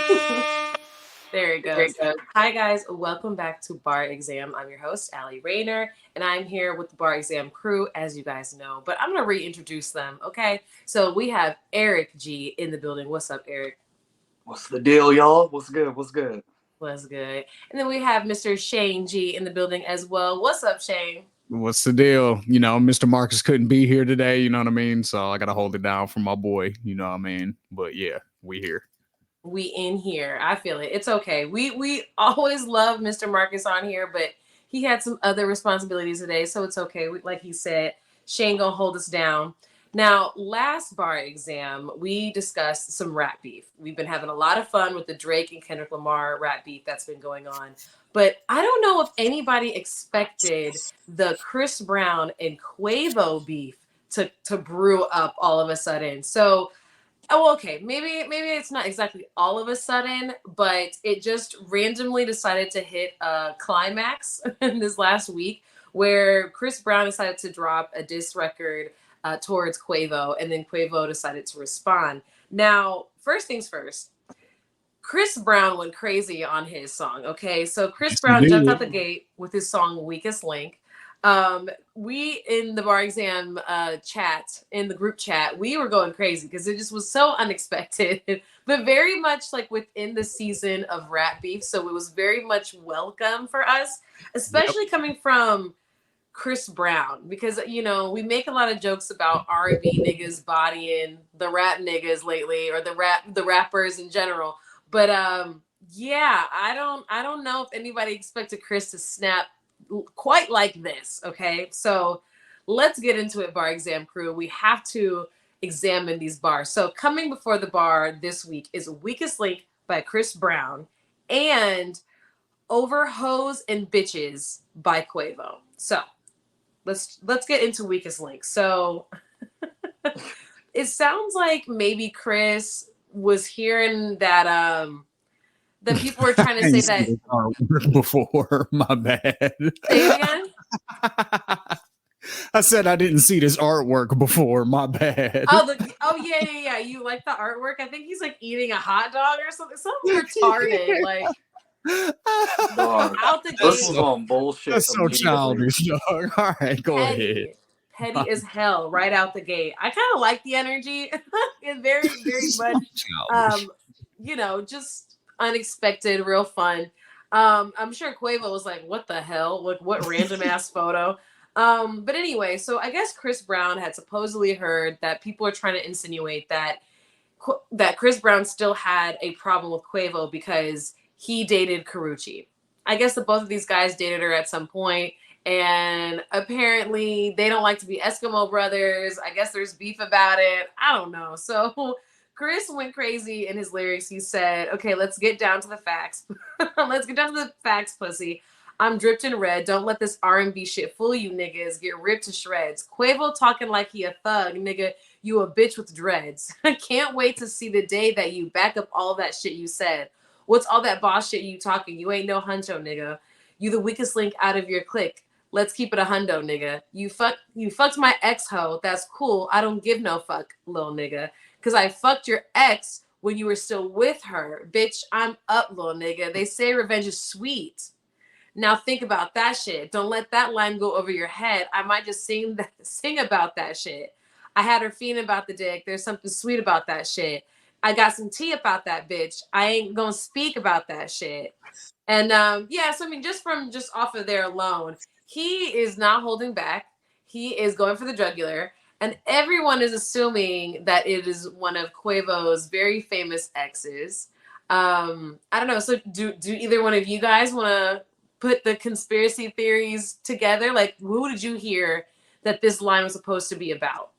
There it There you goes. go. Hi, guys. Welcome back to Bar Exam. I'm your host, Allie Rayner, and I'm here with the Bar Exam crew, as you guys know. But I'm going to reintroduce them, okay? So we have Eric G in the building. What's up, Eric? What's the deal, y'all? What's good? What's good? What's good? And then we have Mr. Shane G in the building as well. What's up, Shane? What's the deal? Mr. Marcus couldn't be here today, you know what I mean? So I got to hold it down for my boy, you know what I mean? But yeah, we here. We in here. I feel it. It's okay. We always love Mr. Marcus on here, but he had some other responsibilities today, so it's okay. Like he said, Shane gonna hold us down. Now, last bar exam, we discussed some rap beef. We've been having a lot of fun with the Drake and Kendrick Lamar rap beef that's been going on. But I don't know if anybody expected the Chris Brown and Quavo beef to brew up all of a sudden. So oh, okay. Maybe it's not exactly all of a sudden, but it just randomly decided to hit a climax in this last week where Chris Brown decided to drop a diss record towards Quavo, and then Quavo decided to respond. Now, first things first, Chris Brown went crazy on his song. Okay, so Chris Yes, he Brown jumped out did. the gate with his song "Weakest Link." We in the bar exam chat in the group chat, we were going crazy because it just was so unexpected, but very much like within the season of rap beef. So it was very much welcome for us, Yep. especially coming from Chris Brown, because we make a lot of jokes about R&B niggas bodying the rap niggas lately, or the rappers in general. But yeah, I don't know if anybody expected Chris to snap quite like this. Okay, so let's get into it, bar exam crew. We have to examine these bars. So coming before the bar this week is "Weakest Link" by Chris Brown and "Over Hoes and Bitches" by Quavo. So let's get into "Weakest Link." So it sounds like maybe Chris was hearing that people were trying to I say ain't seen that. this artwork before. My bad. Say it again. I said I didn't see this artwork before. My bad. Oh, yeah. You like the artwork? I think he's like eating a hot dog or something. Something retarded. Like Dog. out the This gate, was on bullshit That's so immediately. childish, dog. All right, go ahead. petty as hell right out the gate. I kind of like the energy. It's very, very So much, childish. um, just unexpected, real fun. I'm sure Quavo was like, "What the hell? What random ass photo?" But anyway, so I guess Chris Brown had supposedly heard that people are trying to insinuate that Chris Brown still had a problem with Quavo because he dated Karuchi. I guess that both of these guys dated her at some point, and apparently they don't like to be Eskimo brothers. I guess there's beef about it. I don't know. So Chris went crazy in his lyrics. He said, "Okay, let's get down to the facts. Let's get down to the facts, pussy. I'm dripped in red. Don't let this R&B shit fool you niggas. Get ripped to shreds. Quavo talking like he a thug, nigga. You a bitch with dreads. I can't wait to see the day that you back up all that shit you said. What's all that boss shit you talking? You ain't no huncho, nigga. You the weakest link out of your clique. Let's keep it a hundo, nigga. You fucked my ex hoe. That's cool. I don't give no fuck, little nigga. Cause I fucked your ex when you were still with her. Bitch, I'm up, little nigga. They say revenge is sweet. Now think about that shit. Don't let that line go over your head. I might just sing about that shit. I had her feeling about the dick. There's something sweet about that shit. I got some tea about that bitch. I ain't gonna speak about that shit. And yeah, so I mean, just off of there alone, he is not holding back. He is going for the jugular, and everyone is assuming that it is one of Quavo's very famous exes. I don't know. So do either one of you guys want to put the conspiracy theories together? Like, who did you hear that this line was supposed to be about?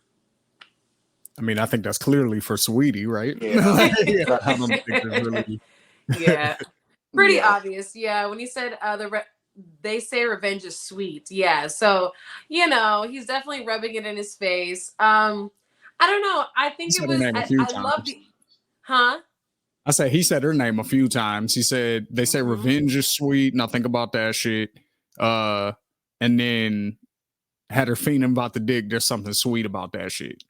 I mean, I think that's clearly for Sweetie, right? Yeah. I don't think there's really. Yeah, pretty Yeah. obvious. Yeah, when he said they say revenge is sweet. Yeah, so he's definitely rubbing it in his face. I don't know. I He think it said her was. name a few I love times. the huh. I say he said her name a few times. He said they say Hmm. revenge is sweet, and I think about that shit. Uh, and then had her fiending about the dick. There's something sweet about that shit.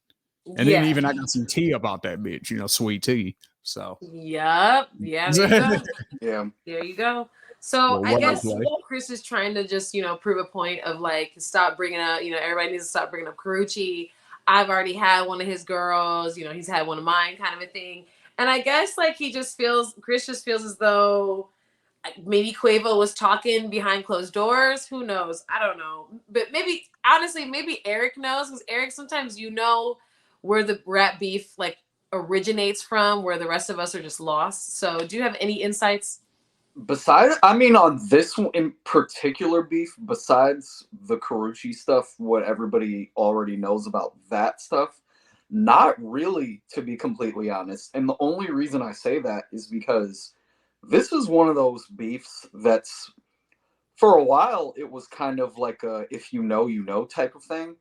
And then Yeah, even I got some tea about that bitch. Sweet tea. So Yep. Yeah, there you go. Yeah. There you go. So I Well, guess wordplay. Chris is trying to just, prove a point of like, stop bringing up, everybody needs to stop bringing up Carucci. I've already had one of his girls, he's had one of mine kind of a thing. And I guess like Chris just feels as though maybe Quavo was talking behind closed doors. Who knows? I don't know. But maybe, honestly, maybe Eric knows, because Eric, sometimes where the rap beef like originates from, where the rest of us are just lost. So do you have any insights? Besides, I mean, on this one in particular beef, besides the Carucci stuff, what everybody already knows about that stuff, not really, to be completely honest. And the only reason I say that is because this is one of those beefs that's, for a while, it was kind of like a if you know type of thing.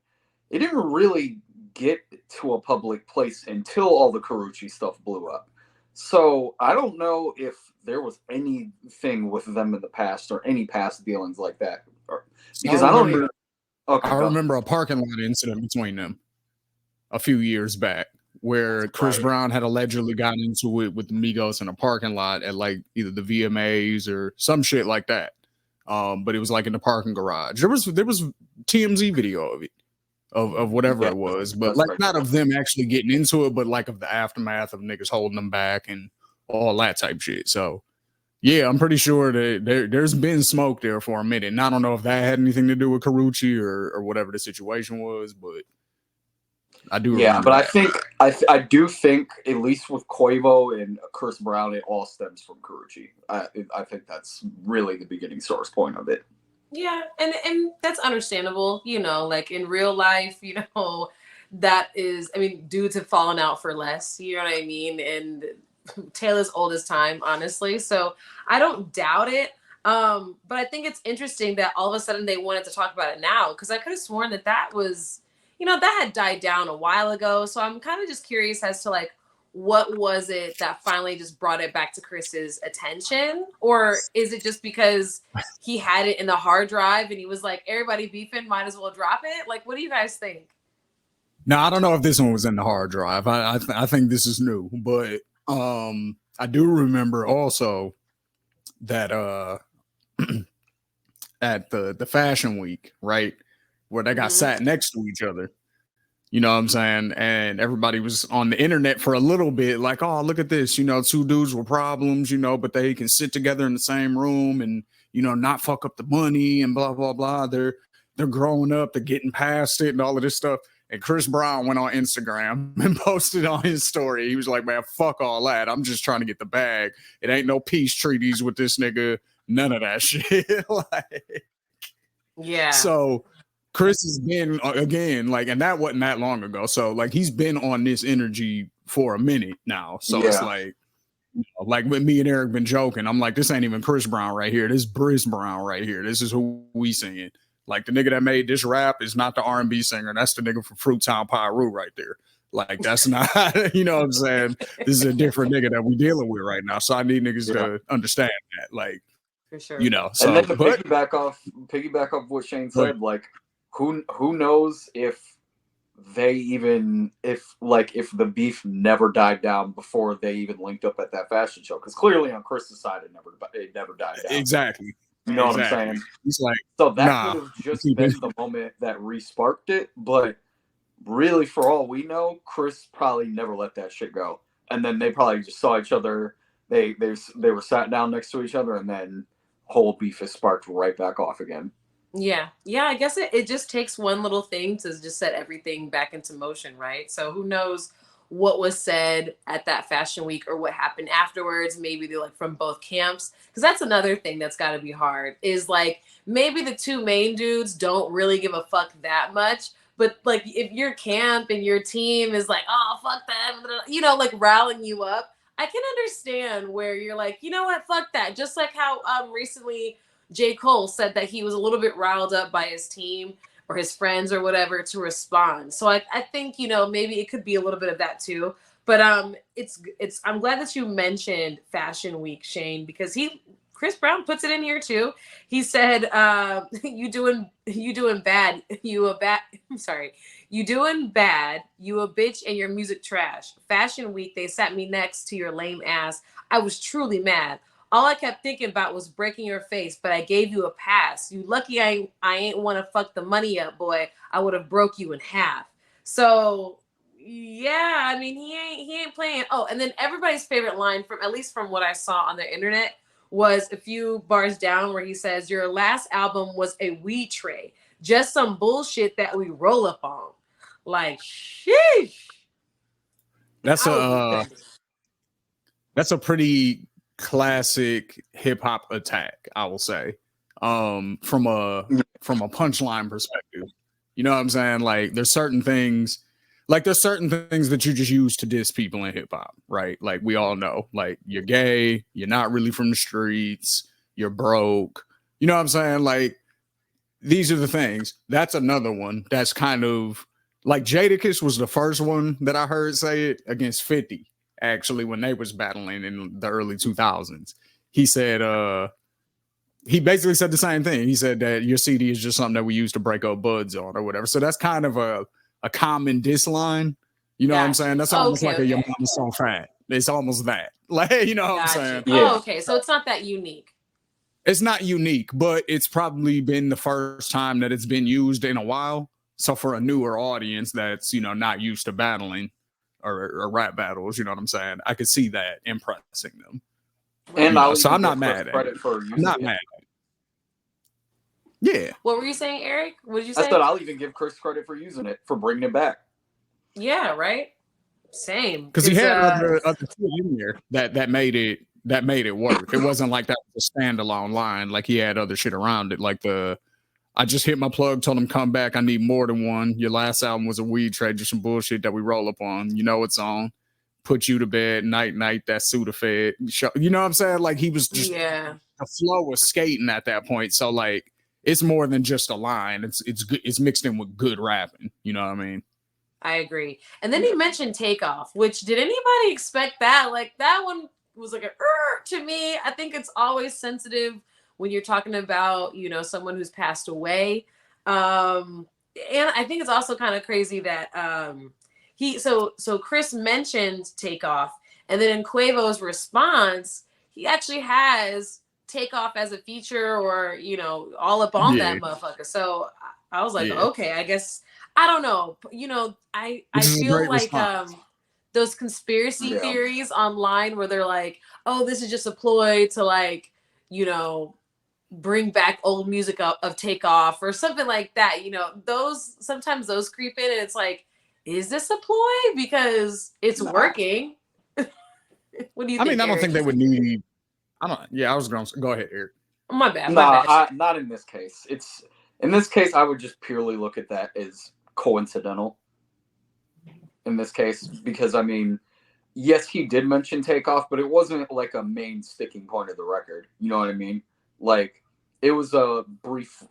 It didn't really get to a public place until all the Carucci stuff blew up. So I don't know if there was anything with them in the past or any past dealings like that. Because I don't remember. Okay, I remember a parking lot incident between them a few years back where Chris Brown had allegedly gotten into it with the Migos in a parking lot at like either the VMAs or some shit like that. But it was like in the parking garage. There was TMZ video of it. Of whatever it was, but like not of them actually getting into it, but like of the aftermath of niggas holding them back and all that type shit. So yeah, I'm pretty sure that there's been smoke there for a minute. And I don't know if that had anything to do with Carucci or whatever the situation was, but I do remember. But that. I do think, at least with Quavo and Chris Brown, it all stems from Carucci. I think that's really the beginning source point of it. Yeah, and that's understandable, like in real life, that is, I mean, dudes have fallen out for less, you know what I mean? And Taylor's old as time, honestly. So I don't doubt it. But I think it's interesting that all of a sudden they wanted to talk about it now, because I could have sworn that was, that had died down a while ago. So I'm kind of just curious as to like, what was it that finally just brought it back to Chris's attention? Or is it just because he had it in the hard drive and he was like, everybody beefing, might as well drop it? Like, what do you guys think? Now, I don't know if this one was in the hard drive. I think this is new, but I do remember also that at the fashion week, right, where they got sat next to each other. You know what I'm saying? And everybody was on the internet for a little bit like, oh, look at this. Two dudes with problems, but they can sit together in the same room and, not fuck up the money and blah, blah, blah. They're growing up, they're getting past it and all of this stuff. And Chris Brown went on Instagram and posted on his story. He was like, man, fuck all that. I'm just trying to get the bag. It ain't no peace treaties with this nigga. None of that shit. Yeah. So Chris has been again, like, and that wasn't that long ago. So like he's been on this energy for a minute now. So it's like with me and Eric been joking. I'm like, this ain't even Chris Brown right here. This is Briz Brown right here. This is who we singing. Like the nigga that made this rap is not the R&B singer. That's the nigga from Fruittown Pyru right there. Like that's not, you know what I'm saying? This is a different nigga that we dealing with right now. So I need niggas to understand that. Like, for sure. So, and then to piggyback off what Shane said, like who knows if they even if the beef never died down before they even linked up at that fashion show, because clearly on Chris's side it never died down. Exactly. You know what I'm saying? He's like, so that could have just been the moment that re-sparked it, but really, for all we know, Chris probably never let that shit go. And then they probably just saw each other. They were sat down next to each other, and then whole beef is sparked right back off again. Yeah. I guess it just takes one little thing to just set everything back into motion, right? So who knows what was said at that fashion week or what happened afterwards. Maybe they're like from both camps, because that's another thing that's got to be hard, is like maybe the two main dudes don't really give a fuck that much, but like if your camp and your team is like, oh fuck them, like rallying you up, I can understand where you're like, you know what, fuck that. Just like how recently J. Cole said that he was a little bit riled up by his team or his friends or whatever to respond. So I think, maybe it could be a little bit of that too. But it's I'm glad that you mentioned Fashion Week, Shane, because he Chris Brown puts it in here too. He said, you doing bad. I'm sorry. You doing bad. You a bitch and your music trash. Fashion Week, they sat me next to your lame ass. I was truly mad. All I kept thinking about was breaking your face, but I gave you a pass. You lucky I ain't want to fuck the money up, boy. I would have broke you in half. So yeah, I mean he ain't playing. Oh, and then everybody's favorite line, from at least from what I saw on the internet, was a few bars down where he says, "Your last album was a weed tray, just some bullshit that we roll up on." Like, sheesh. That's a pretty classic hip hop attack, I will say. From a punchline perspective. You know what I'm saying? Like there's certain things that you just use to diss people in hip hop, right? Like we all know, like you're gay, you're not really from the streets, you're broke. You know what I'm saying? Like these are the things. That's another one that's kind of like Jadakiss was the first one that I heard say it against 50, actually, when they was battling in the early 2000s. He said, he basically said the same thing. He said that your CD is just something that we use to break up buds on or whatever. So that's kind of a common diss line. You know what I'm saying? That's almost like a your mama's so fat. It's almost that. Like, you know what I'm saying? Yeah. Oh, okay. So it's not that unique. It's not unique, but it's probably been the first time that it's been used in a while. So for a newer audience that's, you know, not used to battling or rap battles, you know what I'm saying? I could see that impressing them. And you know, so I'm not mad at it. I'm not mad at it. Yeah. What were you saying, Eric? What did you say? I said I'll even give Chris credit for using it, for bringing it back. Yeah, right? Same. Because he had other shit in there that made it work. It wasn't like that was a standalone line. Like he had other shit around it. Like I just hit my plug, told him come back. I need more than one. Your last album was a weed trade, just some bullshit that we roll up on. You know it's on. Put you to bed, night, that Sudafed. You know what I'm saying? Like he was just the flow was skating at that point. So like it's more than just a line. It's good. It's mixed in with good rapping. You know what I mean? I agree. And then he mentioned Takeoff, which did anybody expect that? Like that one was like to me. I think it's always sensitive when you're talking about, you know, someone who's passed away. And I think it's also kind of crazy that so Chris mentioned Takeoff, and then in Quavo's response, he actually has Takeoff as a feature, or, you know, all up on that motherfucker. So I was like, okay, I guess, I don't know. You know, I feel like those conspiracy theories online where they're like, oh, this is just a ploy to, like, you know, bring back old music of Takeoff or something like that. You know, sometimes those creep in, and it's like, is this a ploy? Because it's working. What do you think? I mean, I don't Eric? think they would need. I don't. Yeah, I was going to go ahead, Eric. My bad. Not in this case. In this case, I would just purely look at that as coincidental. In this case, because I mean, yes, he did mention Takeoff, but it wasn't like a main sticking point of the record. You know what I mean? Like it was a brief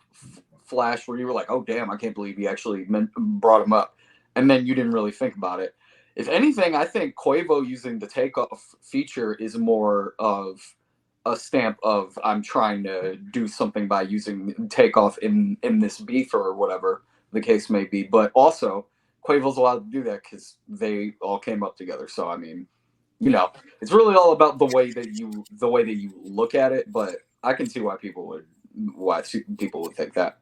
flash where you were like, "Oh damn, I can't believe he actually brought him up," and then you didn't really think about it. If anything, I think Quavo using the Takeoff feature is more of a stamp of I'm trying to do something by using Takeoff in this beef or whatever the case may be. But also, Quavo's allowed to do that because they all came up together. So I mean, you know, it's really all about the way that you look at it. But I can see why people would think that.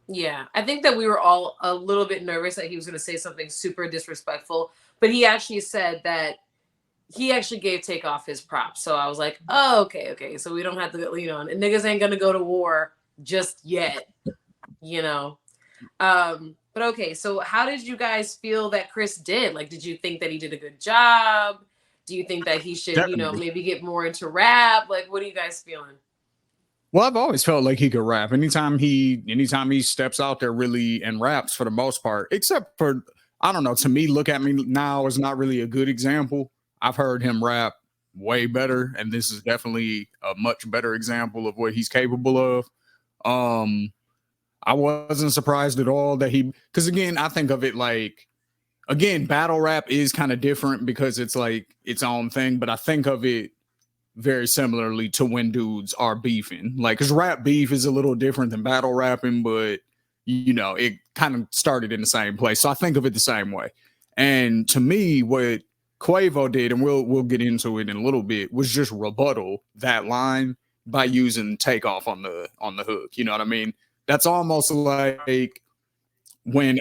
Yeah, I think that we were all a little bit nervous that he was going to say something super disrespectful, but he actually said that he actually gave Takeoff his props. So I was like, oh, okay. So we don't have to, you know, and niggas ain't going to go to war just yet, you know. But okay, so how did you guys feel that Chris did? Like, did you think that he did a good job? Do you think that he should, you know, maybe get more into rap? Like, what are you guys feeling? Well, I've always felt like he could rap. Anytime he steps out there really and raps for the most part, except for, I don't know, to me, Look at Me Now is not really a good example. I've heard him rap way better, and this is definitely a much better example of what he's capable of. I wasn't surprised at all that because again, I think of it like, again, battle rap is kind of different because it's like its own thing, but I think of it very similarly to when dudes are beefing. Like, because rap beef is a little different than battle rapping, but it kind of started in the same place. So I think of it the same way. And to me, what Quavo did, and we'll get into it in a little bit, was just rebuttal that line by using takeoff on the hook. You know what I mean? That's almost like when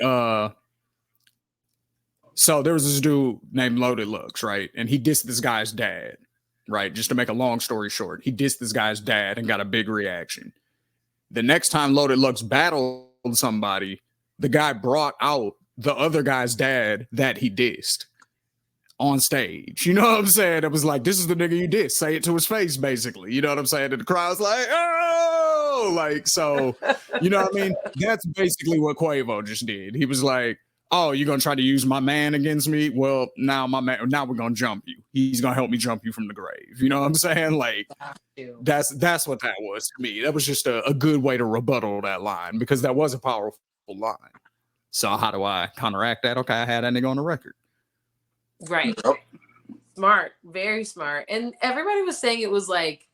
so there was this dude named Loaded Lux, right? And he dissed this guy's dad, right? Just to make a long story short, he dissed this guy's dad and got a big reaction. The next time Loaded Lux battled somebody, the guy brought out the other guy's dad that he dissed on stage. You know what I'm saying? It was like, this is the nigga you dissed. Say it to his face, basically. You know what I'm saying? And the crowd's like, oh, like, so, you know what I mean? That's basically what Quavo just did. He was like, oh, you're gonna try to use my man against me? Well, now we're gonna jump you. He's gonna help me jump you from the grave. You know what I'm saying? Like, that's what that was to me. That was just a good way to rebuttal that line, because that was a powerful line. So how do I counteract that? Okay, I had that nigga on the record. Right. Smart, very smart. And everybody was saying it was like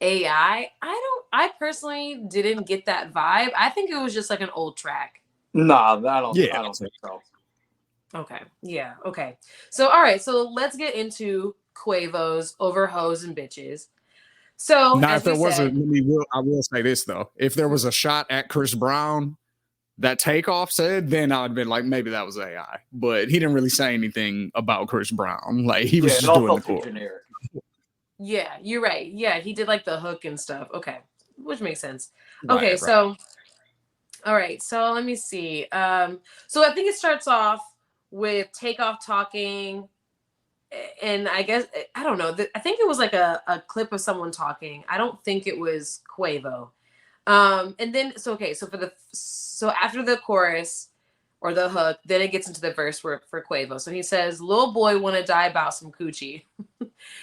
AI. I personally didn't get that vibe. I think it was just like an old track. Nah, I don't think so. Okay. Yeah. Okay. So, all right. So let's get into Quavo's Over Hoes and Bitches. So, now, if there was I will say this though. If there was a shot at Chris Brown that Takeoff said, then I'd been like, maybe that was AI. But he didn't really say anything about Chris Brown. Like, he was just doing the cool. Generic. Yeah, you're right. Yeah, he did like the hook and stuff. Okay. Which makes sense. Okay, right. So all right, so let me see. So I think it starts off with Takeoff talking, and I guess, I don't know. I think it was like a clip of someone talking. I don't think it was Quavo. And then, so after the chorus or the hook, then it gets into the verse for Quavo. So he says, "Lil boy wanna die about some coochie.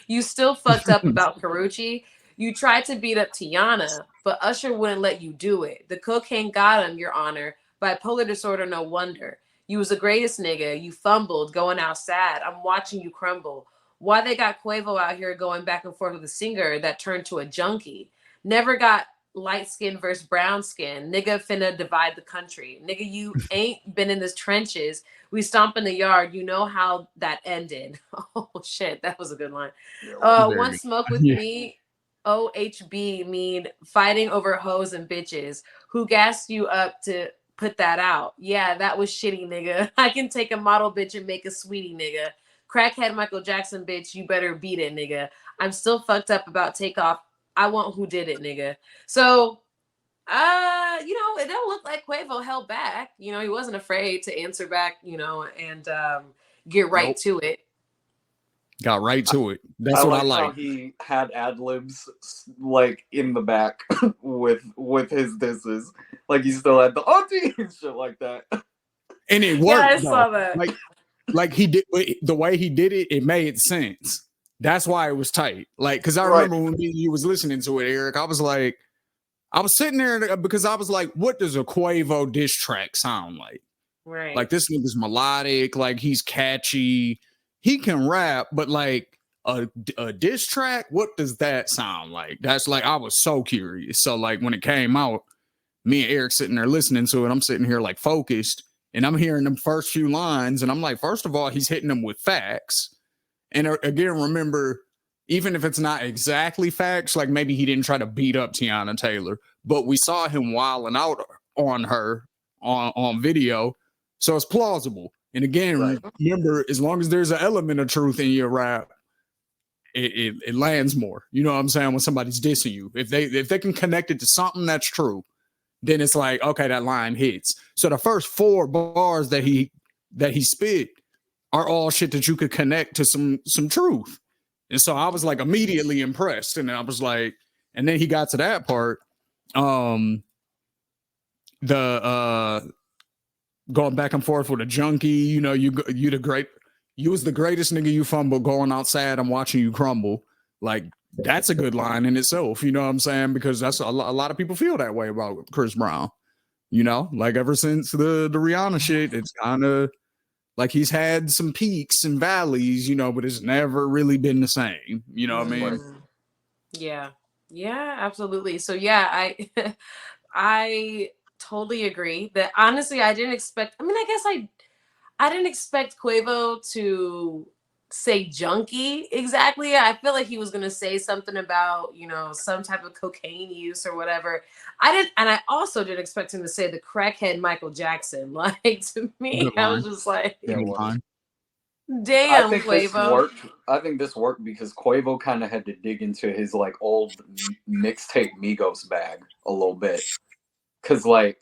You still fucked up about Karuchi. You tried to beat up Tiana, but Usher wouldn't let you do it. The cocaine got him, Your Honor. Bipolar disorder, no wonder. You was the greatest nigga. You fumbled, going out sad. I'm watching you crumble. Why they got Quavo out here going back and forth with a singer that turned to a junkie? Never got light skin versus brown skin. Nigga finna divide the country. Nigga, you ain't been in the trenches. We stomp in the yard. You know how that ended." Oh, shit. That was a good line. One smoke with me. OHB mean fighting over hoes and bitches. Who gassed you up to put that out? Yeah, that was shitty, nigga. I can take a model bitch and make a sweetie, nigga. Crackhead Michael Jackson, bitch. You better beat it, nigga. I'm still fucked up about Takeoff. I want who did it, nigga. So, it don't look like Quavo held back. He wasn't afraid to answer back, and get right to it. Got right to it. That's what I like. How he had ad libs like in the back with his disses. Like he still had the auntie and shit like that. And it worked. Yeah, I saw that. Like he did the way he did it, it made sense. That's why it was tight. Like, because I remember when you was listening to it, Eric, I was sitting there because I was like, what does a Quavo diss track sound like? Right. Like, this nigga's melodic, like he's catchy. He can rap, but like a diss track, what does that sound like? That's like, I was so curious. So like when it came out, me and Eric sitting there listening to it, I'm sitting here like focused, and I'm hearing them first few lines, and I'm like, first of all, he's hitting them with facts. And again, remember, even if it's not exactly facts, like maybe he didn't try to beat up Tiana Taylor, but we saw him wilding out on her on video, so it's plausible. And again, remember, as long as there's an element of truth in your rap, it lands more. You know what I'm saying? When somebody's dissing you, if they can connect it to something that's true, then it's like, okay, that line hits. So the first 4 bars that he spit are all shit that you could connect to some truth. And so I was like immediately impressed. And I was like, and then he got to that part, going back and forth with a junkie, you was the greatest nigga, you fumble, going outside, I'm watching you crumble. Like, that's a good line in itself, you know what I'm saying? Because that's a lot of people feel that way about Chris Brown, like ever since the Rihanna shit, it's kind of like he's had some peaks and valleys, but it's never really been the same, you know what I mean? Yeah. Yeah, absolutely. So yeah, I I totally agree that honestly I didn't expect, I mean, I guess I didn't expect Quavo to say junkie exactly. I feel like he was gonna say something about, some type of cocaine use or whatever. I didn't, and I also didn't expect him to say the crackhead Michael Jackson. Like, to me, Good I line. was just like, Yeah, Good well, line. I damn, think this Quavo. worked. I think this worked because Quavo kind of had to dig into his like old mixtape Migos bag a little bit, because like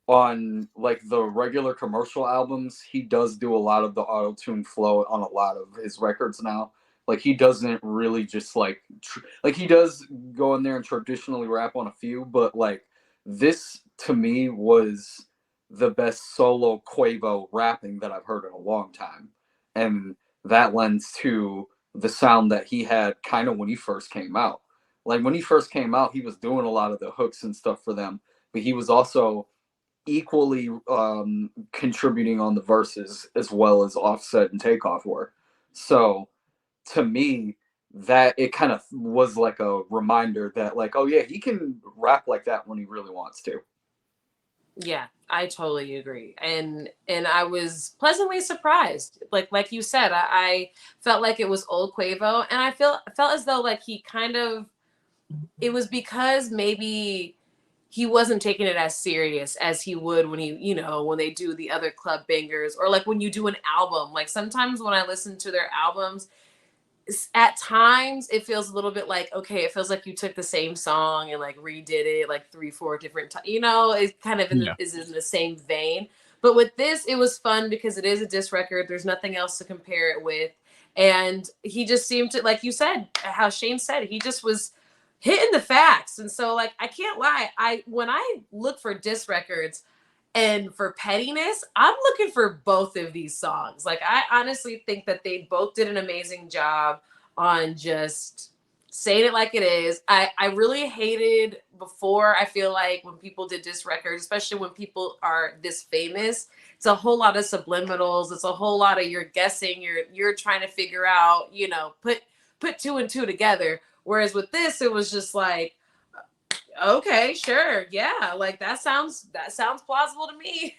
on like the regular commercial albums, he does do a lot of the auto tune flow on a lot of his records now. Like he doesn't really just like he does go in there and traditionally rap on a few, but like this to me was the best solo Quavo rapping that I've heard in a long time, and that lends to the sound that he had kind of when he first came out. Like when he first came out, he was doing a lot of the hooks and stuff for them, but he was also equally contributing on the verses as well as Offset and Takeoff were. So to me, that it kind of was like a reminder that like, oh yeah, he can rap like that when he really wants to. Yeah, I totally agree. And I was pleasantly surprised. Like you said, I felt like it was old Quavo, and felt as though like he kind of, it was because maybe he wasn't taking it as serious as he would when when they do the other club bangers, or like when you do an album. Like sometimes when I listen to their albums, at times it feels a little bit like, okay, it feels like you took the same song and like redid it like 3 4 different times, it kind of Yeah. is in the same vein. But with this, it was fun because it is a diss record, there's nothing else to compare it with. And he just seemed to, like you said, how Shane said, he just was hitting the facts. And so, like, I can't lie, I when I look for diss records and for pettiness, I'm looking for both of these songs. Like, I honestly think that they both did an amazing job on just saying it like it is. I really hated before, I feel like, when people did diss records, especially when people are this famous, it's a whole lot of subliminals. It's a whole lot of you're guessing, you're trying to figure out, put two and two together. Whereas with this, it was just like, okay, sure, yeah, like that sounds plausible to me.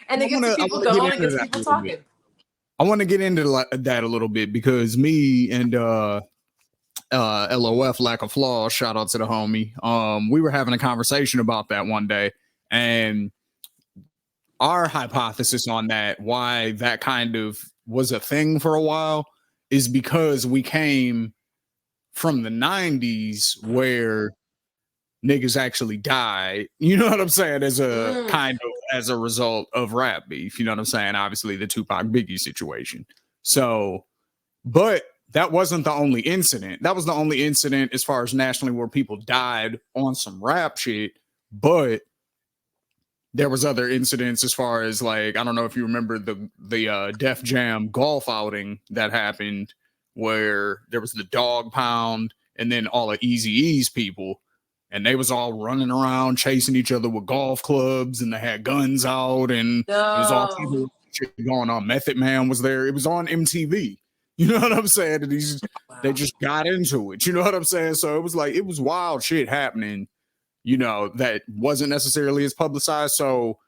And it gets the I people want to get going and into gets that a people little bit. talking. I want to get into that a little bit because me and LOF Lack of Flaws, shout out to the homie. We were having a conversation about that one day, and our hypothesis on that, why that kind of was a thing for a while, is because we came from the 90s where niggas actually died. You know what I'm saying? As a Mm, kind of as a result of rap beef. You know what I'm saying? Obviously the Tupac Biggie situation. So, but that wasn't the only incident. That was the only incident as far as nationally where people died on some rap shit. But there was other incidents as far as like, I don't know if you remember the Def Jam golf outing that happened where there was the dog pound and then all of Easy E's people, and they was all running around chasing each other with golf clubs, and they had guns out, and it was all no. type of shit going on. Method Man was there. It was on MTV. You know what I'm saying? And they Wow. just got into it. You know what I'm saying? So it was like, it was wild shit happening, that wasn't necessarily as publicized. So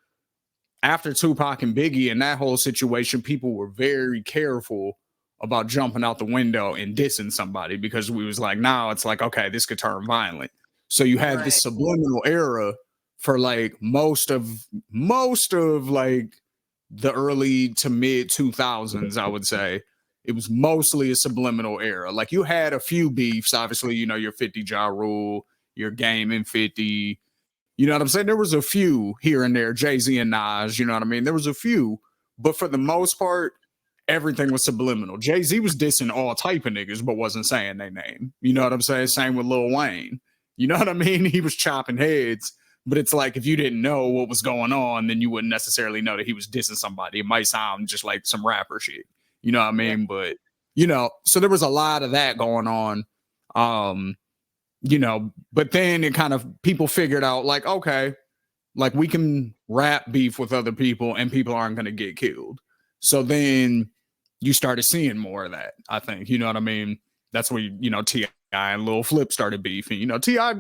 after Tupac and Biggie and that whole situation, people were very careful about jumping out the window and dissing somebody because we was like, now it's like, okay, this could turn violent. So you had this Right. subliminal era for like most of like the early to mid 2000s, I would say. It was mostly a subliminal era. Like you had a few beefs, obviously, your 50 Ja Rule, your Game and 50, you know what I'm saying? There was a few here and there, Jay-Z and Nas, you know what I mean? There was a few, but for the most part, everything was subliminal. Jay-Z was dissing all type of niggas, but wasn't saying their name. You know what I'm saying? Same with Lil Wayne. You know what I mean? He was chopping heads, but it's like if you didn't know what was going on, then you wouldn't necessarily know that he was dissing somebody. It might sound just like some rapper shit. You know what I Right. mean? But, so there was a lot of that going on. But then it kind of people figured out like, okay, like we can rap beef with other people and people aren't going to get killed. So then you started seeing more of that, I think. You know what I mean? That's where, T.I. and Lil Flip started beefing. You know, T.I.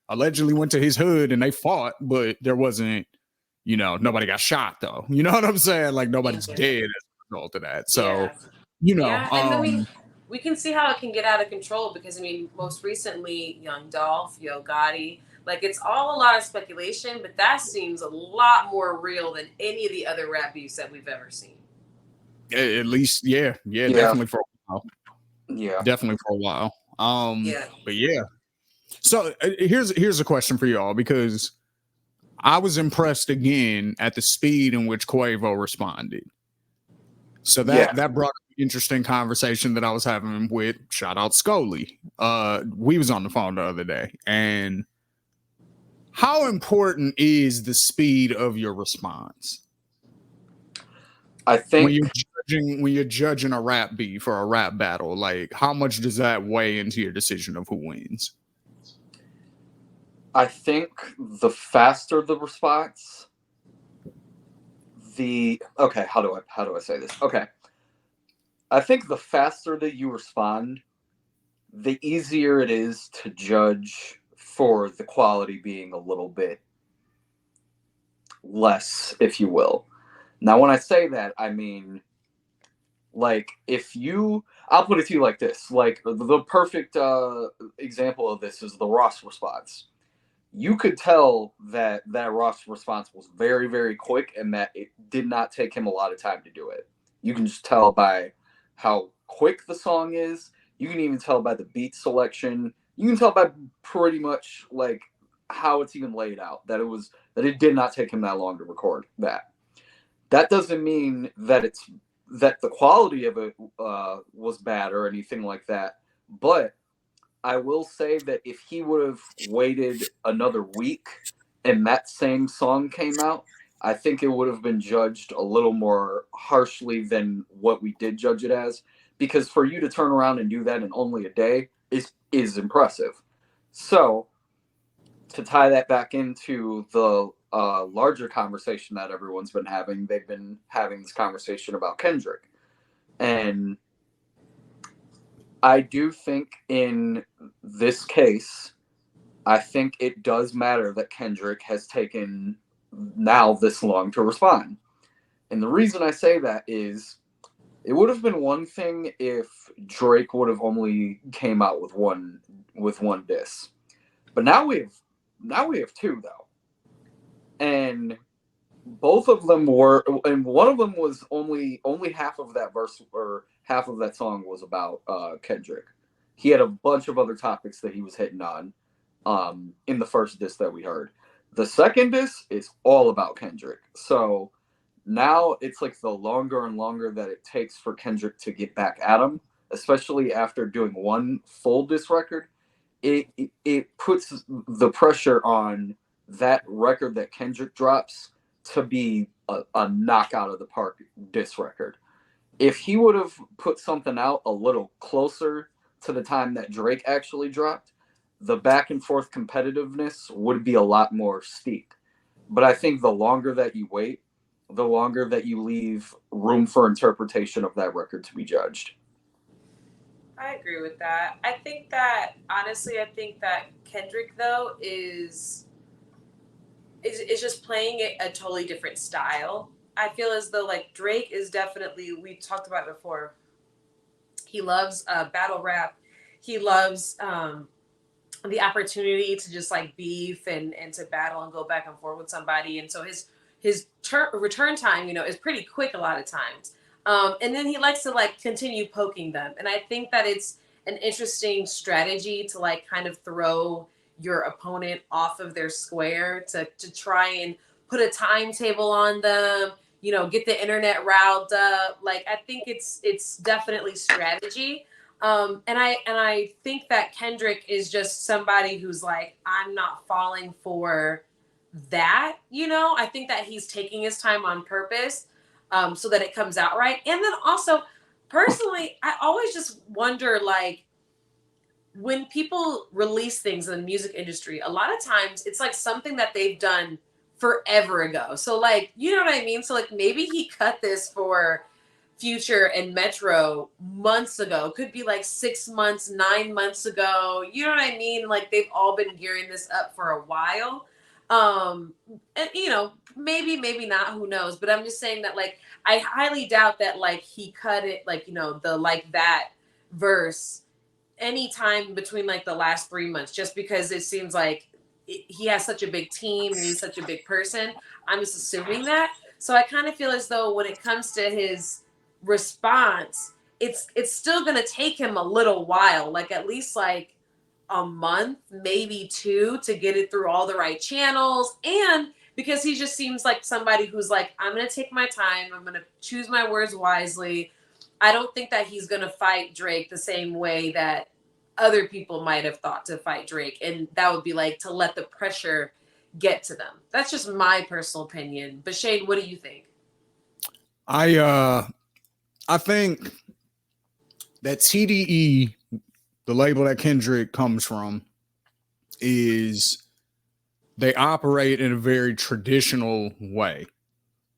allegedly went to his hood and they fought, but there wasn't, you know, nobody got shot though. You know what I'm saying? Like nobody's dead as a result of that. So, Yeah. you know, Yeah, and I mean, we can see how it can get out of control because I mean, most recently, Young Dolph, Yo Gotti, like it's all a lot of speculation, but that seems a lot more real than any of the other rap beefs that we've ever seen. at least, yeah, definitely for a while. Yeah. Definitely for a while. Yeah. But yeah. So here's a question for y'all because I was impressed again at the speed in which Quavo responded. So that brought an interesting conversation that I was having with shout out Scully. We was on the phone the other day, and how important is the speed of your response? I think when you're judging a rap beef or a rap battle, like how much does that weigh into your decision of who wins? I think the faster the response, how do I say this? Okay. I think the faster that you respond, the easier it is to judge for the quality being a little bit less, if you will. Now, when I say that, I mean, like, I'll put it to you like this. Like, the perfect example of this is the Ross response. You could tell that Ross response was very, very quick and that it did not take him a lot of time to do it. You can just tell by how quick the song is. You can even tell by the beat selection. You can tell by pretty much like how it's even laid out that it did not take him that long to record that. That doesn't mean that the quality of it was bad or anything like that, but I will say that if he would have waited another week and that same song came out, I think it would have been judged a little more harshly than what we did judge it as. Because for you to turn around and do that in only a day is impressive. So to tie that back into the larger conversation that everyone's been having, they've been having this conversation about Kendrick. And I do think in this case, I think it does matter that Kendrick has taken now this long to respond. And the reason I say that is it would have been one thing if Drake would have only came out with one diss. But now we have two though. And both of them were, and one of them was only half of that verse or half of that song was about Kendrick. He had a bunch of other topics that he was hitting on in the first diss that we heard. The second diss is all about Kendrick. So now it's like the longer and longer that it takes for Kendrick to get back at him, especially after doing one full diss record, it puts the pressure on that record that Kendrick drops to be a knockout of the park diss record. If he would have put something out a little closer to the time that Drake actually dropped, the back and forth competitiveness would be a lot more steep. But I think the longer that you wait, the longer that you leave room for interpretation of that record to be judged. I agree with that. I think that honestly, I think that Kendrick though is just playing it a totally different style. I feel as though like Drake is definitely, we talked about it before. He loves battle rap. He loves the opportunity to just like beef and to battle and go back and forth with somebody. And so his return time, you know, is pretty quick a lot of times. And then he likes to like continue poking them. And I think that it's an interesting strategy to like kind of throw your opponent off of their square to try and put a timetable on them, you know, get the internet riled up. Like I think it's definitely strategy. And I think that Kendrick is just somebody who's like, I'm not falling for that, you know. I think that he's taking his time on purpose, so that it comes out right. And then also, personally, I always just wonder, like, when people release things in the music industry, a lot of times it's like something that they've done forever ago. So like, you know what I mean? So like maybe he cut this for Future and Metro months ago. Could be like 6 months, 9 months ago. You know what I mean? Like they've all been gearing this up for a while. And you know, maybe not, who knows? But I'm just saying that like I highly doubt that like he cut it like, you know, the like that verse anytime between like the last 3 months, just because it seems like he has such a big team and he's such a big person. I'm just assuming that. So I kind of feel as though when it comes to his response, it's still gonna take him a little while, like at least like a month, maybe two, to get it through all the right channels. And because he just seems like somebody who's like, I'm gonna take my time, I'm gonna choose my words wisely. I don't think that he's gonna fight Drake the same way that other people might have thought to fight Drake, and that would be like to let the pressure get to them. That's just my personal opinion. But Shane, what do you think? I think that TDE, the label that Kendrick comes from, is they operate in a very traditional way.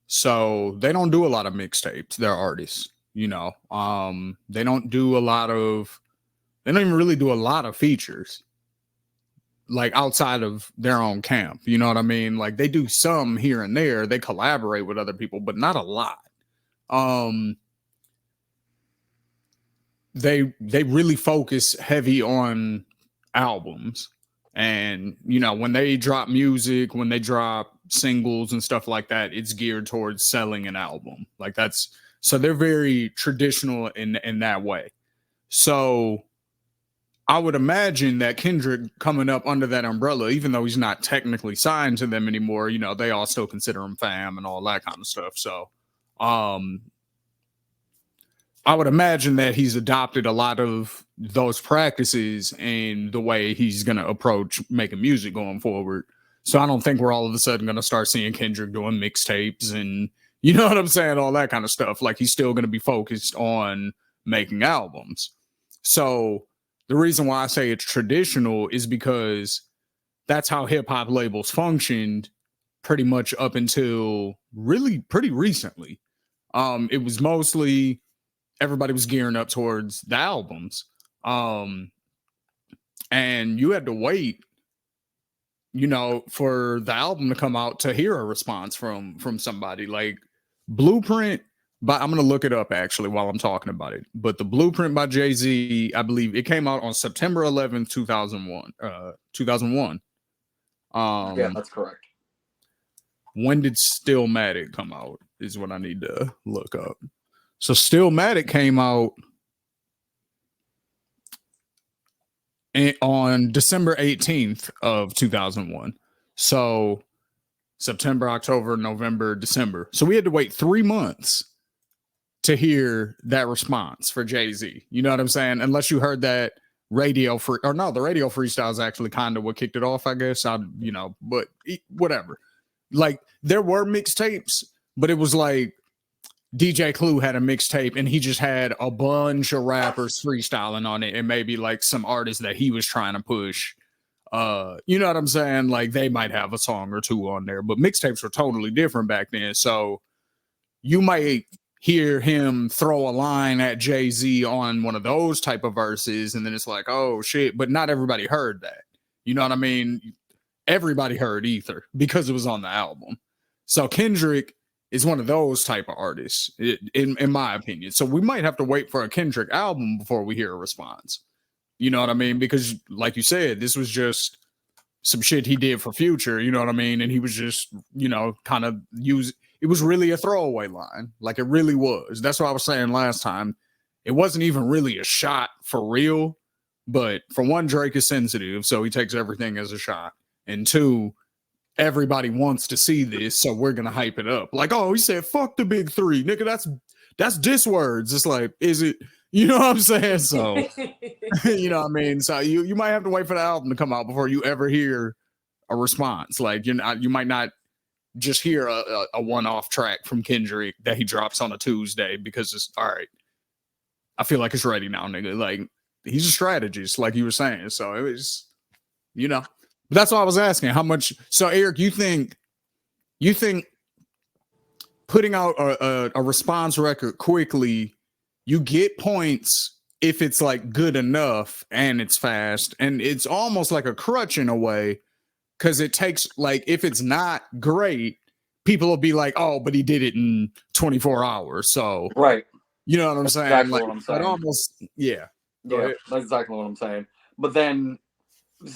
So they don't do a lot of mixtapes, they're artists, you know. They don't do a lot of, they don't even really do a lot of features, like outside of their own camp. You know what I mean? Like they do some here and there, they collaborate with other people, but not a lot. They really focus heavy on albums. And, you know, when they drop music, when they drop singles and stuff like that, it's geared towards selling an album. Like that's, so they're very traditional in that way. So I would imagine that Kendrick coming up under that umbrella, even though he's not technically signed to them anymore, you know, they all still consider him fam and all that kind of stuff. So, I would imagine that he's adopted a lot of those practices and the way he's going to approach making music going forward. So I don't think we're all of a sudden going to start seeing Kendrick doing mixtapes and, you know what I'm saying, all that kind of stuff. Like he's still going to be focused on making albums. So the reason why I say it's traditional is because that's how hip hop labels functioned pretty much up until really pretty recently. It was mostly everybody was gearing up towards the albums. And you had to wait, you know, for the album to come out to hear a response from somebody. Like Blueprint, but I'm gonna look it up actually while I'm talking about it. But the Blueprint by Jay-Z, I believe it came out on September 11th, 2001. 2001. Yeah, that's correct. When did Stillmatic come out is what I need to look up. So Stillmatic came out on December 18th of 2001. So September, October, November, December. So we had to wait 3 months to hear that response for Jay-Z. You know what I'm saying? Unless you heard that radio free, or no, the radio freestyle is actually kind of what kicked it off, I guess. But whatever. Like there were mixtapes, but it was like DJ Clue had a mixtape and he just had a bunch of rappers freestyling on it and maybe like some artists that he was trying to push. You know what I'm saying? Like they might have a song or two on there, but mixtapes were totally different back then. So you might hear him throw a line at Jay-Z on one of those type of verses and then it's like, oh shit, but not everybody heard that. You know what I mean? Everybody heard Ether because it was on the album. So Kendrick is one of those type of artists, in my opinion. So we might have to wait for a Kendrick album before we hear a response. You know what I mean? Because like you said, this was just some shit he did for Future, you know what I mean? And he was just, you know, kind of it was really a throwaway line. Like it really was. That's what I was saying last time. It wasn't even really a shot for real. But for one, Drake is sensitive, so he takes everything as a shot. And two, everybody wants to see this, so we're gonna hype it up. Like, oh, he said, fuck the big three. Nigga, that's diss words. It's like, is it? You know what I'm saying? So, you know what I mean? So you might have to wait for the album to come out before you ever hear a response. Like, you might not just hear a one-off track from Kendrick that he drops on a Tuesday because it's, all right, I feel like it's ready now, nigga. Like, he's a strategist, like you were saying. So it was, you know. That's why I was asking how much. So Eric, you think putting out a response record quickly, you get points if it's like good enough and it's fast, and it's almost like a crutch in a way, because it takes, like, if it's not great, people will be like, oh, but he did it in 24 hours, so Right. you know what I'm That's saying? exactly Like, what I'm it saying. almost, yeah. Go Yeah, ahead. that's exactly what I'm saying. But then,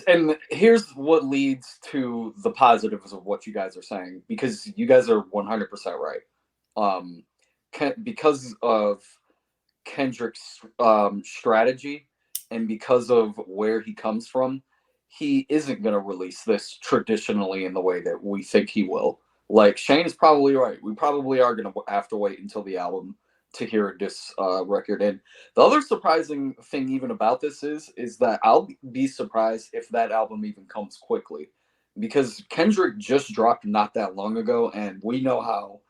and here's what leads to the positives of what you guys are saying, because you guys are 100% right. Um, because of Kendrick's strategy, and because of where he comes from, he isn't going to release this traditionally in the way that we think he will. Like, Shane is probably right. We probably are going to have to wait until the album to hear this record. And the other surprising thing even about this is that I'll be surprised if that album even comes quickly, because Kendrick just dropped not that long ago, and we know how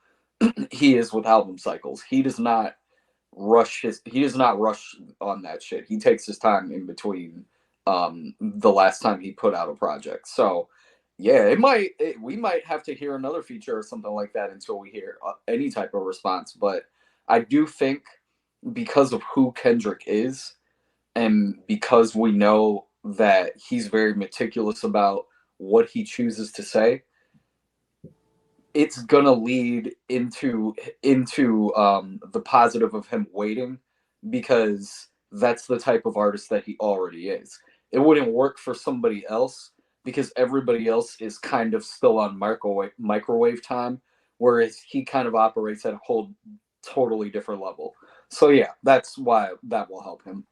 he is with album cycles. He does not rush on that shit. He takes his time in between the last time he put out a project. So yeah, we might have to hear another feature or something like that until we hear any type of response. But I do think, because of who Kendrick is, and because we know that he's very meticulous about what he chooses to say, it's gonna lead into the positive of him waiting, because that's the type of artist that he already is. It wouldn't work for somebody else, because everybody else is kind of still on microwave time, whereas he kind of operates at a whole totally different level. So yeah, that's why that will help him.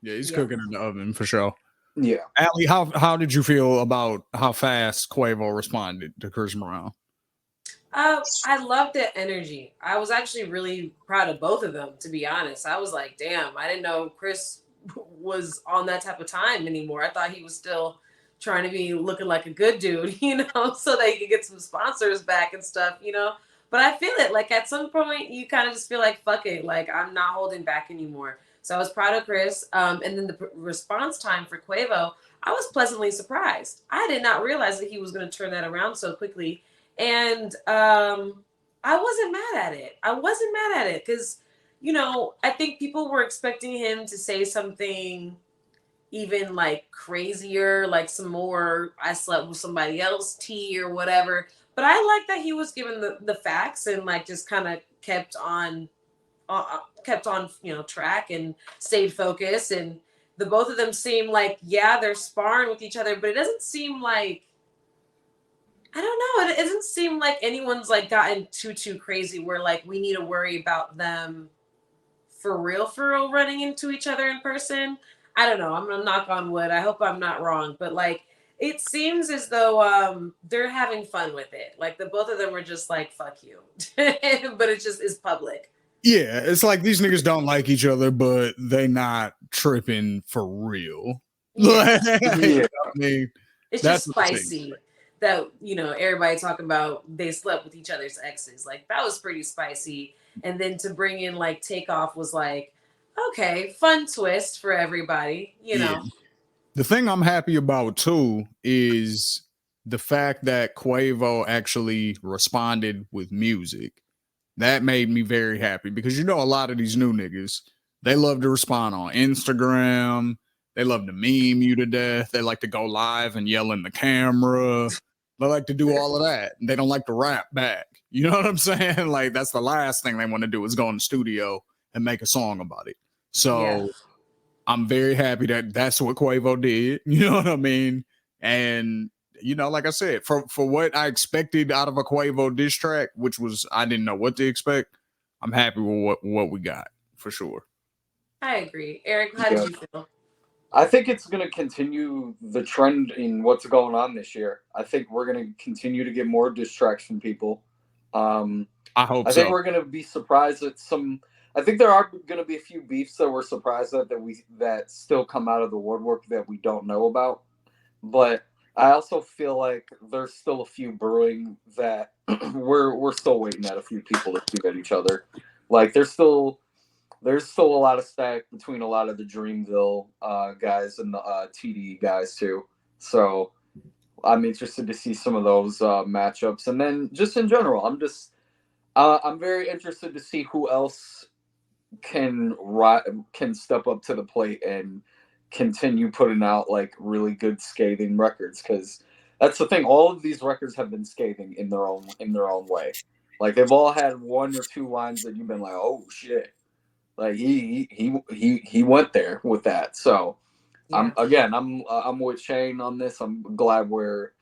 Yeah, he's Yeah. cooking in the oven for sure. Yeah. Ali, how did you feel about how fast Quavo responded to Chris Brown? I love the energy. I was actually really proud of both of them, to be honest. I was like, damn, I didn't know Chris was on that type of time anymore. I thought he was still trying to be looking like a good dude, so that he could get some sponsors back and stuff. But I feel it. Like, at some point, you kind of just feel like, fuck it. Like, I'm not holding back anymore. So I was proud of Chris. And then the response time for Quavo, I was pleasantly surprised. I did not realize that he was going to turn that around so quickly. And I wasn't mad at it. I wasn't mad at it because, I think people were expecting him to say something even like crazier, like some more "I slept with somebody else" tea or whatever. But I like that he was given the facts and like just kind of kept on track and stayed focused. And the both of them seem like, yeah, they're sparring with each other, but it doesn't seem like, I don't know. It doesn't seem like anyone's like gotten too crazy where like we need to worry about them for real running into each other in person. I don't know. I'm gonna knock on wood. I hope I'm not wrong, but like it seems as though they're having fun with it. Like the both of them are just like fuck you, but it just is public. Yeah, it's like these niggas don't like each other, but they not tripping for real. Yeah, Yeah. I mean, it's that's just what it seems spicy. That everybody talking about they slept with each other's exes. Like that was pretty spicy. And then to bring in like Takeoff was like, okay, fun twist for everybody. Yeah. The thing I'm happy about too is the fact that Quavo actually responded with music. That made me very happy because a lot of these new niggas, they love to respond on Instagram. They love to meme you to death. They like to go live and yell in the camera. They like to do all of that. They don't like to rap back. You know what I'm saying? Like that's the last thing they want to do is go in the studio and make a song about it. Yeah. So I'm very happy that that's what Quavo did. You know what I mean? And like I said, for what I expected out of a Quavo diss track, which was I didn't know what to expect, I'm happy with what we got for sure. I agree. Eric, how did Yeah. you feel? I think it's going to continue the trend in what's going on this year. I think we're going to continue to get more distracts from people. I hope I think so. we're going to be surprised at some. I think there are going to be a few beefs that we're surprised at that still come out of the woodwork that we don't know about. But I also feel like there's still a few brewing that we're still waiting at a few people to shoot at each other. Like there's still a lot of stack between a lot of the Dreamville guys and the TD guys too. So I'm interested to see some of those matchups, and then just in general, I'm very interested to see who else can can step up to the plate and continue putting out like really good scathing records, because that's the thing. All of these records have been scathing in their own way. Like they've all had one or two lines that you've been like, oh shit, like he went there with that. So Yeah. I'm with Shane on this. I'm glad we're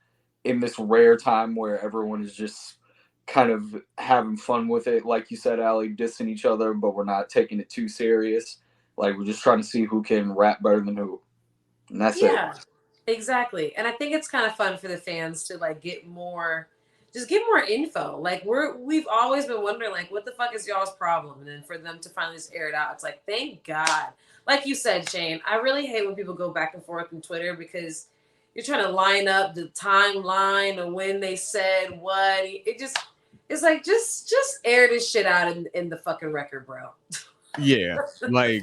in this rare time where everyone is just kind of having fun with it. Like you said, Ali, dissing each other, but we're not taking it too serious. Like we're just trying to see who can rap better than who. And that's it. Yeah, exactly. And I think it's kind of fun for the fans to like just get more info. Like we've always been wondering like what the fuck is y'all's problem, and then for them to finally just air it out, it's like thank God. Like you said, Shane, I really hate when people go back and forth on Twitter because you're trying to line up the timeline of when they said what. It's like just air this shit out in the fucking record, bro. Yeah, like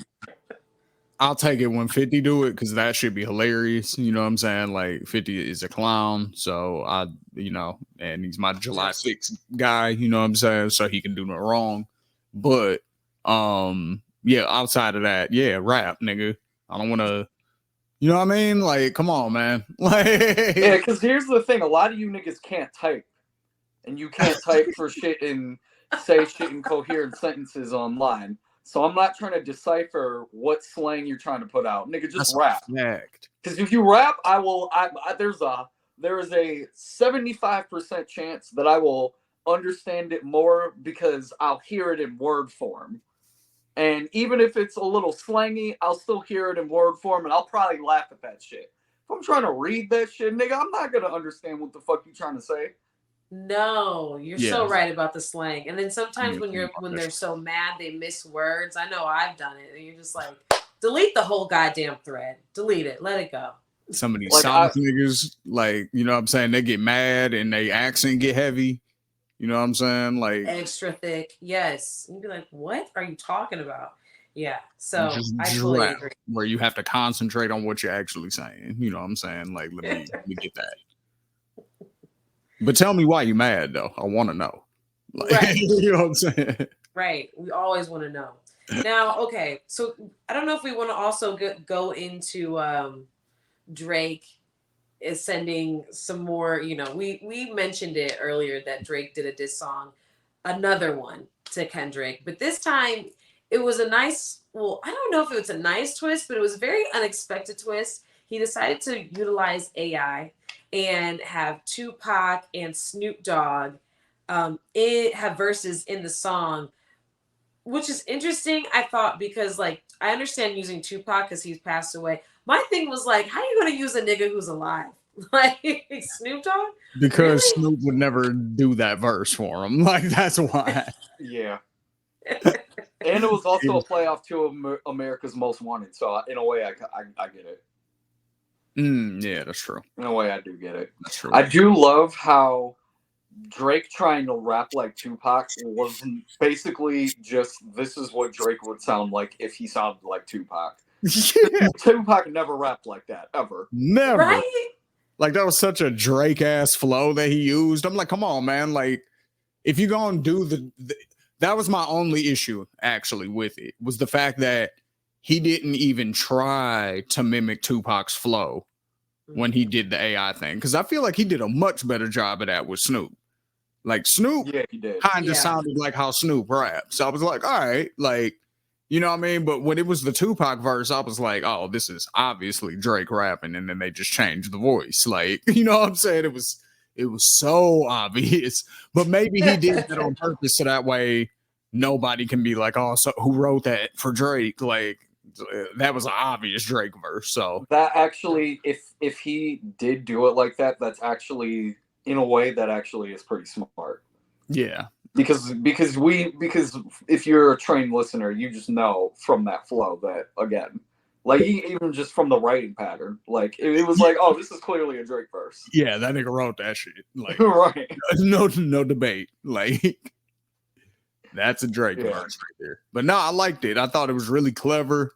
I'll take it when 50 do it because that should be hilarious. You know what I'm saying? Like 50 is a clown, so and he's my July 6th guy. You know what I'm saying? So he can do no wrong. But yeah, outside of that, yeah, rap, nigga. I don't want to. You know what I mean? Like, come on, man. Like, Yeah, because here's the thing: a lot of you niggas can't type, and you can't type for shit and say shit in coherent sentences online. So I'm not trying to decipher what slang you're trying to put out, nigga. Just rap. fact. Because if you rap, I will. There is a 75% chance that I will understand it more because I'll hear it in word form. And even if it's a little slangy, I'll still hear it in word form, and I'll probably laugh at that shit. If I'm trying to read that shit, nigga, I'm not gonna understand what the fuck you trying to say. No, you're Yeah. so right about the slang. And then sometimes Yeah, when they're so mad they miss words. I know I've done it. And you're just like, delete the whole goddamn thread. Delete it. Let it go. some of these Like, Sonic niggas, like, you know what I'm saying? They get mad and they accent get heavy. You know what I'm saying? Like, Extra thick. Yes. You'd be like, what are you talking about? Yeah. So just I totally rap agree. where you have to concentrate on what you're actually saying. You know what I'm saying? Like, let me get that. But tell me why you mad though. I want to know. Like, Right. you know what I'm saying? Right. We always want to know. Now, okay. So I don't know if we want to also go into Drake is sending some more, we mentioned it earlier that Drake did a diss song, another one to Kendrick, but this time it was a nice, well, I don't know if it was a nice twist, but it was a very unexpected twist. He decided to utilize AI and have Tupac and Snoop Dogg have verses in the song, which is interesting, I thought, because like I understand using Tupac because he's passed away. My thing was like, how are you gonna use a nigga who's alive? Like Snoop Dogg? Because Really? Snoop would never do that verse for him. Like, that's why. yeah. And it was also a playoff to America's Most Wanted. So in a way, I get it. Yeah, that's true. In a way, I do get it. That's true. I do love how Drake trying to rap like Tupac was basically just this is what Drake would sound like if he sounded like Tupac. Yeah, Tupac never rapped like that ever. never. Right? Like, that was such a Drake ass flow that he used. I'm like, come on, man. Like, if you're gonna do that was my only issue actually with it, was the fact that he didn't even try to mimic Tupac's flow when he did the AI thing. Because I feel like he did a much better job of that with Snoop. Like, Snoop Yeah, he did. kind of Yeah. sounded like how Snoop raps. So I was like, all right, like, you know what I mean? But when it was the Tupac verse, I was like, oh, this is obviously Drake rapping, and then they just changed the voice. Like, you know what I'm saying? It was so obvious. But maybe he did that on purpose so that way nobody can be like, oh, so who wrote that for Drake? Like, that was an obvious Drake verse. So That actually, if he did do it like that, that's actually in a way that actually is pretty smart. yeah. Because if you're a trained listener, you just know from that flow that again, like even just from the writing pattern, like it was like, oh, this is clearly a Drake verse. Yeah, that nigga wrote that shit. Like, right. no debate. Like, that's a Drake verse right there. But no, I liked it. I thought it was really clever.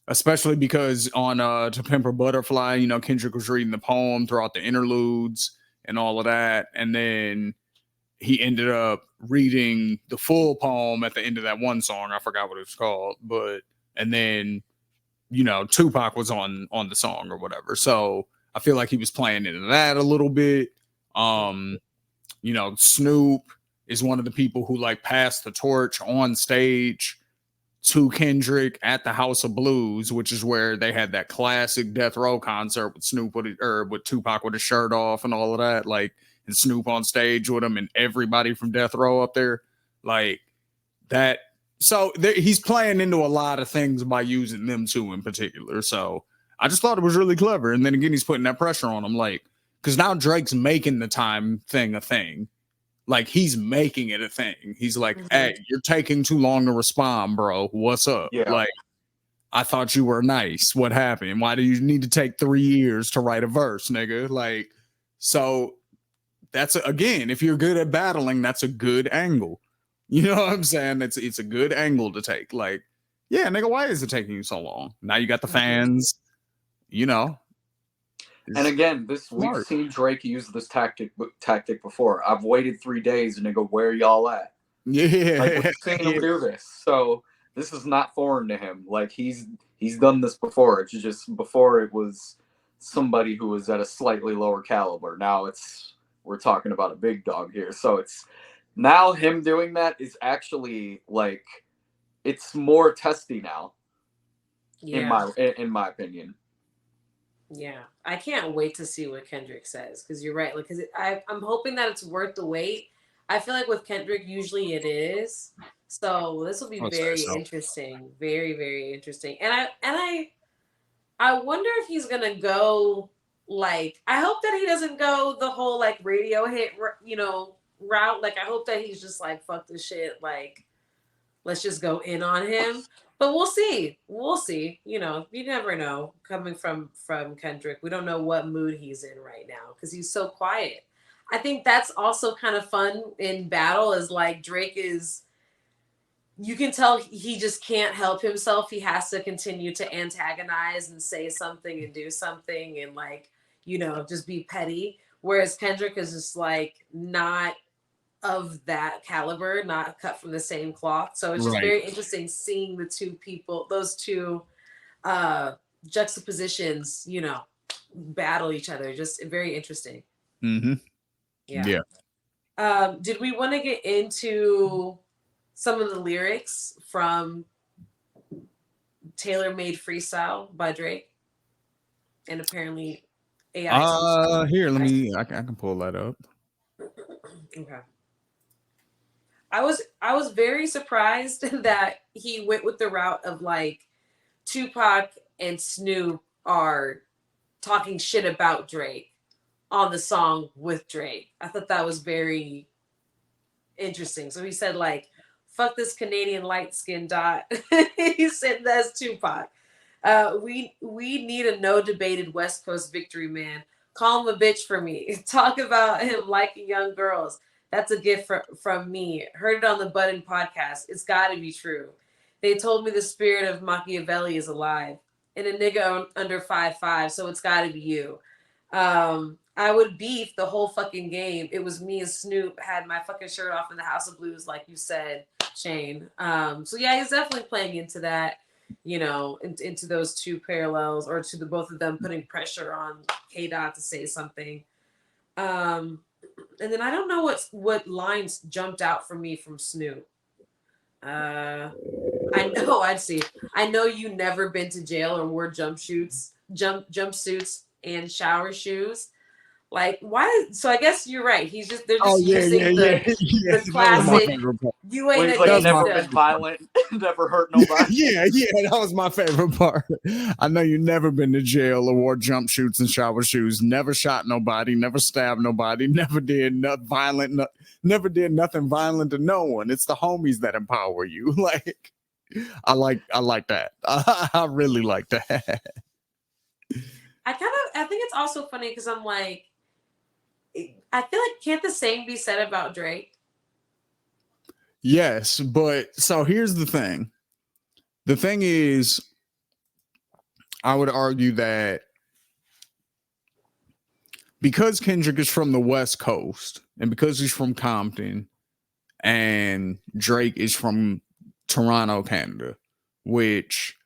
Especially because on To Pimp a Butterfly, you know, Kendrick was reading the poem throughout the interludes and all of that. And then he ended up reading the full poem at the end of that one song. I forgot what it was called, but and then Tupac was on the song or whatever. So I feel like he was playing into that a little bit. Snoop is one of the people who like passed the torch on stage to Kendrick at the House of Blues, which is where they had that classic Death Row concert with with Tupac with his shirt off and all of that, like, and Snoop on stage with him and everybody from Death Row up there, like that. So he's playing into a lot of things by using them two in particular. So I just thought it was really clever. And then again, he's putting that pressure on him, like, because now Drake's making the time thing a thing. Like, he's making it a thing. He's like, hey, you're taking too long to respond, bro. What's up? Yeah. Like, I thought you were nice. What happened? Why do you need to take 3 years to write a verse, nigga? Like, so that's, again, if you're good at battling, that's a good angle. You know what I'm saying? It's a good angle to take. Like, yeah, nigga, why is it taking you so long? Now you got the fans, And again, we've seen Drake use this tactic before. I've waited 3 days, and they go, "Where y'all at?" Yeah, like we've seen him do this. So this is not foreign to him. Like he's done this before. It's just before it was somebody who was at a slightly lower caliber. Now we're talking about a big dog here. So it's now him doing that is actually like it's more testy now. Yeah. In my opinion. Yeah, I can't wait to see what Kendrick says, because you're right. Like, because I'm hoping that it's worth the wait. I feel like with Kendrick, usually it is. So this will be very interesting, very very interesting. And I wonder if he's gonna go like. I hope that he doesn't go the whole like radio hit, route. Like, I hope that he's just like, fuck this shit. Like, let's just go in on him. But we'll see. We'll see. You never know. Coming from Kendrick, we don't know what mood he's in right now because he's so quiet. I think that's also kind of fun in battle. Is like Drake is. You can tell he just can't help himself. He has to continue to antagonize and say something and do something and like just be petty. Whereas Kendrick is just like not of that caliber, not cut from the same cloth. So it's just very interesting seeing the two people, those two juxtapositions, battle each other. Just very interesting. Mm-hmm. Yeah. Did we want to get into some of the lyrics from Tailor Made Freestyle by Drake? And apparently AI. Here, I can pull that up. Okay. I was very surprised that he went with the route of like Tupac and Snoop are talking shit about Drake on the song with Drake. I thought that was very interesting. So he said like, fuck this Canadian light skin dot. He said that's Tupac. We need a no debated West Coast victory, man. Call him a bitch for me. Talk about him liking young girls. That's a gift from me. Heard it on the Button podcast. It's got to be true. They told me the spirit of Machiavelli is alive. And a nigga under 5'5", so it's got to be you. I would beef the whole fucking game. It was me and Snoop had my fucking shirt off in the House of Blues, like you said, Shane. So yeah, he's definitely playing into that, into those two parallels, or to the both of them putting pressure on K-Dot to say something. And then I don't know what lines jumped out for me from Snoop. I know you never been to jail or wore jumpsuits and shower shoes. Like, why? So I guess you're right. They're just using the classic. You ain't never been violent, never hurt nobody. yeah, that was my favorite part. I know you never been to jail or wore jumpsuits and shower shoes. Never shot nobody. Never stabbed nobody. Never did nothing violent. Never did nothing violent to no one. It's the homies that empower you. Like, I like that. I really like that. I think it's also funny because I'm like, I feel like can't the same be said about Drake? Yes, but so here's the thing. The thing is, I would argue that because Kendrick is from the West Coast and because he's from Compton and Drake is from Toronto, Canada, which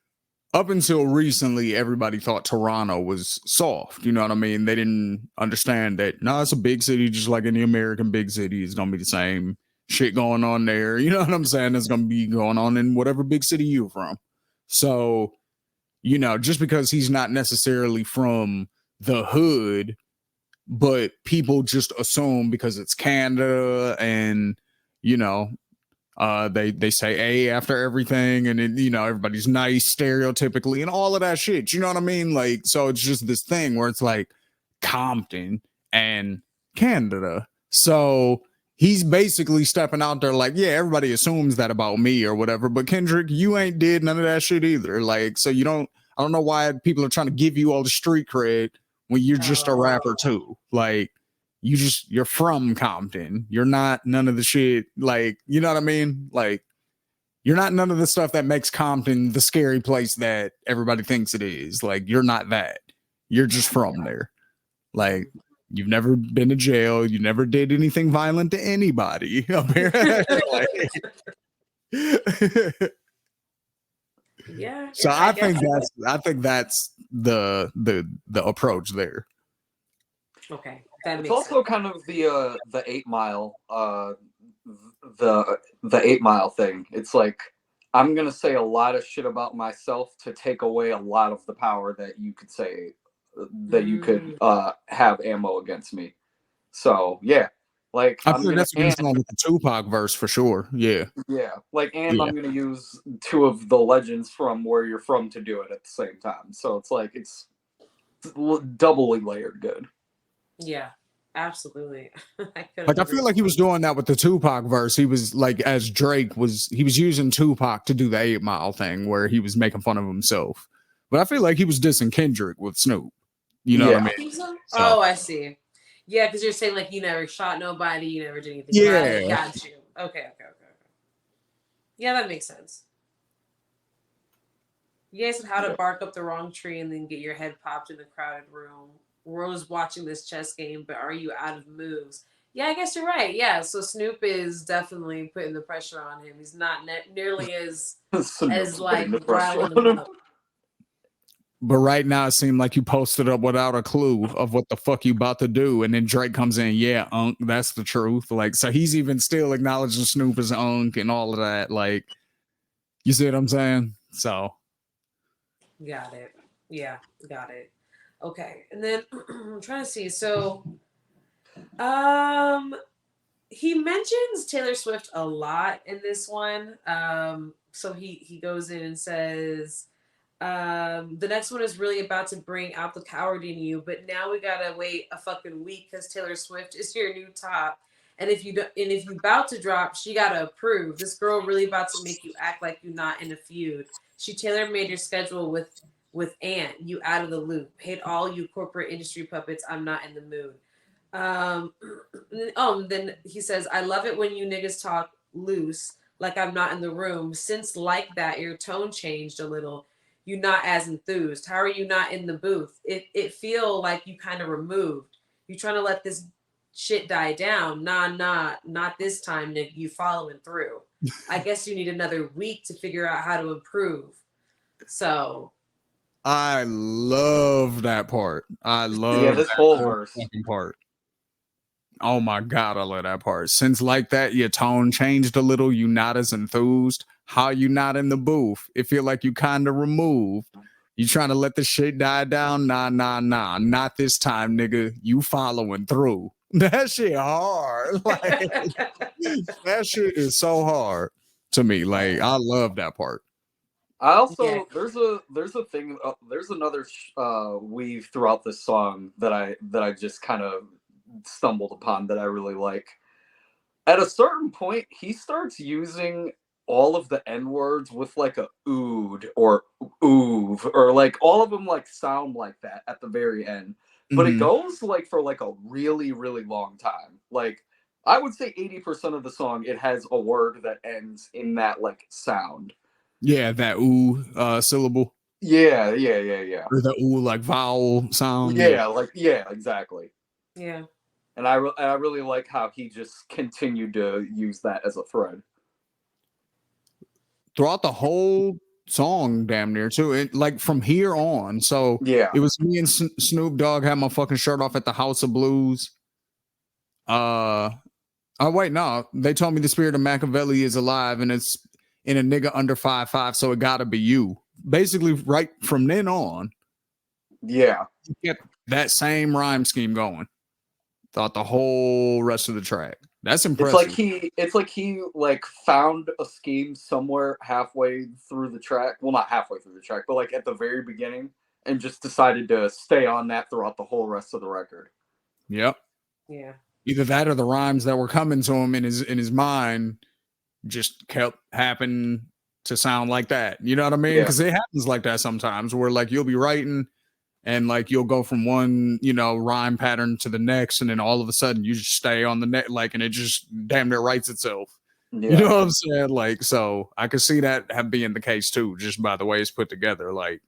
up until recently, everybody thought Toronto was soft. You know what I mean? They didn't understand that, no, it's a big city, just like any American big city. It's going to be the same shit going on there. You know what I'm saying? It's going to be going on in whatever big city you're from. So, you know, just because he's not necessarily from the hood, but people just assume because it's Canada and, you know, they say A after everything, and it, you know, everybody's nice stereotypically and all of that shit. You know what I mean? Like, so it's just this thing where it's like Compton and Canada. So he's basically stepping out there like, yeah, everybody assumes that about me or whatever, but Kendrick, you ain't did none of that shit either. Like, so you don't. I don't know why people are trying to give you all the street cred when you're just a rapper too. Like, you're from Compton. You're not none of the shit, like, you know what I mean? Like, you're not none of the stuff that makes Compton the scary place that everybody thinks it is. Like, you're not that. You're just from there. Like, you've never been to jail. You never did anything violent to anybody. Yeah. So I think that's the approach there. Okay. That It's makes also sense. kind of the 8 Mile the 8 Mile thing. It's like, I'm gonna say a lot of shit about myself to take away a lot of the power that you could say that you could have ammo against me. So yeah, like I I'm think gonna that's against along with the Tupac verse for sure. Yeah. like Yeah. I'm gonna use two of the legends from where you're from to do it at the same time. So it's like it's doubly layered good. Yeah, absolutely. I feel like he was doing that with the Tupac verse. He was like, as Drake was, he was using Tupac to do the 8 Mile thing where he was making fun of himself. But I feel like he was dissing Kendrick with Snoop. You know what I mean? So? Oh, I see. Yeah, because you're saying like you never shot nobody, you never did anything Yeah. violent. Got you. Okay. Yeah, that makes sense. You guys said how to bark up the wrong tree and then get your head popped in a crowded room. World's watching this chess game, but are you out of moves? Yeah, I guess you're right. Yeah, so Snoop is definitely putting the pressure on him. He's not nearly as like riling him up. But right now, it seemed like you posted up without a clue of what the fuck you about to do, and then Drake comes in, yeah, Unk, that's the truth. Like, so he's even still acknowledging Snoop as Unk and all of that. Like, you see what I'm saying? So, got it. Yeah, got it. Okay, and then I'm trying to see. So, he mentions Taylor Swift a lot in this one. So he goes in and says, the next one is really about to bring out the coward in you, but now we gotta wait a fucking week because Taylor Swift is your new top. And if you about to drop, she gotta approve. This girl really about to make you act like you're not in a feud. She tailor made your schedule with Ant. You out of the loop. Hate all you corporate industry puppets. I'm not in the mood. Um, then he says, I love it when you niggas talk loose, like I'm not in the room. Since like that, your tone changed a little. You not as enthused. How are you not in the booth? It feel like you kind of removed. You trying to let this shit die down. Nah, not this time, nigga. You following through. I guess you need another week to figure out how to improve. So I love that part. I love this that whole verse part. Oh my God, I love that part. Since like that, your tone changed a little. You not as enthused. How you not in the booth? It feel like you kind of removed. You trying to let the shit die down? Nah. Not this time, nigga. You following through. That shit hard. Like, that shit is so hard to me. Like, I love that part. I also there's a thing there's another weave throughout this song that I just kind of stumbled upon that I really like. At a certain point, he starts using all of the N words with like a ood or oov or like all of them like sound like that at the very end. But it goes like for like a really long time. Like I would say 80% of the song it has a word that ends in that like sound. Yeah, that ooh syllable. Yeah. Or the ooh like vowel sound. Yeah, like exactly. Yeah. And I really like how he just continued to use that as a thread Throughout the whole song, damn near too. It, like from here on. So yeah it was me and Snoop Dogg had my fucking shirt off at the House of Blues. Uh oh wait, no. They told me the spirit of Machiavelli is alive and it's in a nigga under 5'5", so it gotta be you. Basically, right from then on, yeah he kept that same rhyme scheme going throughout the whole rest of the track. That's impressive. it's like he like found a scheme somewhere halfway through the track, well not halfway through the track, but like at the very beginning, and just decided to stay on that throughout the whole rest of the record. Yep. Yeah. Either that or the rhymes that were coming to him in his mind just kept happening to sound like that. You know what I mean? Yeah Because it happens like that sometimes where like you'll be writing and like you'll go from one, you know, rhyme pattern to the next, and then all of a sudden you just stay on the net like and it just damn near writes itself. You know yeah what I'm saying? Like, so I could see that have being the case too, just by the way it's put together. Like,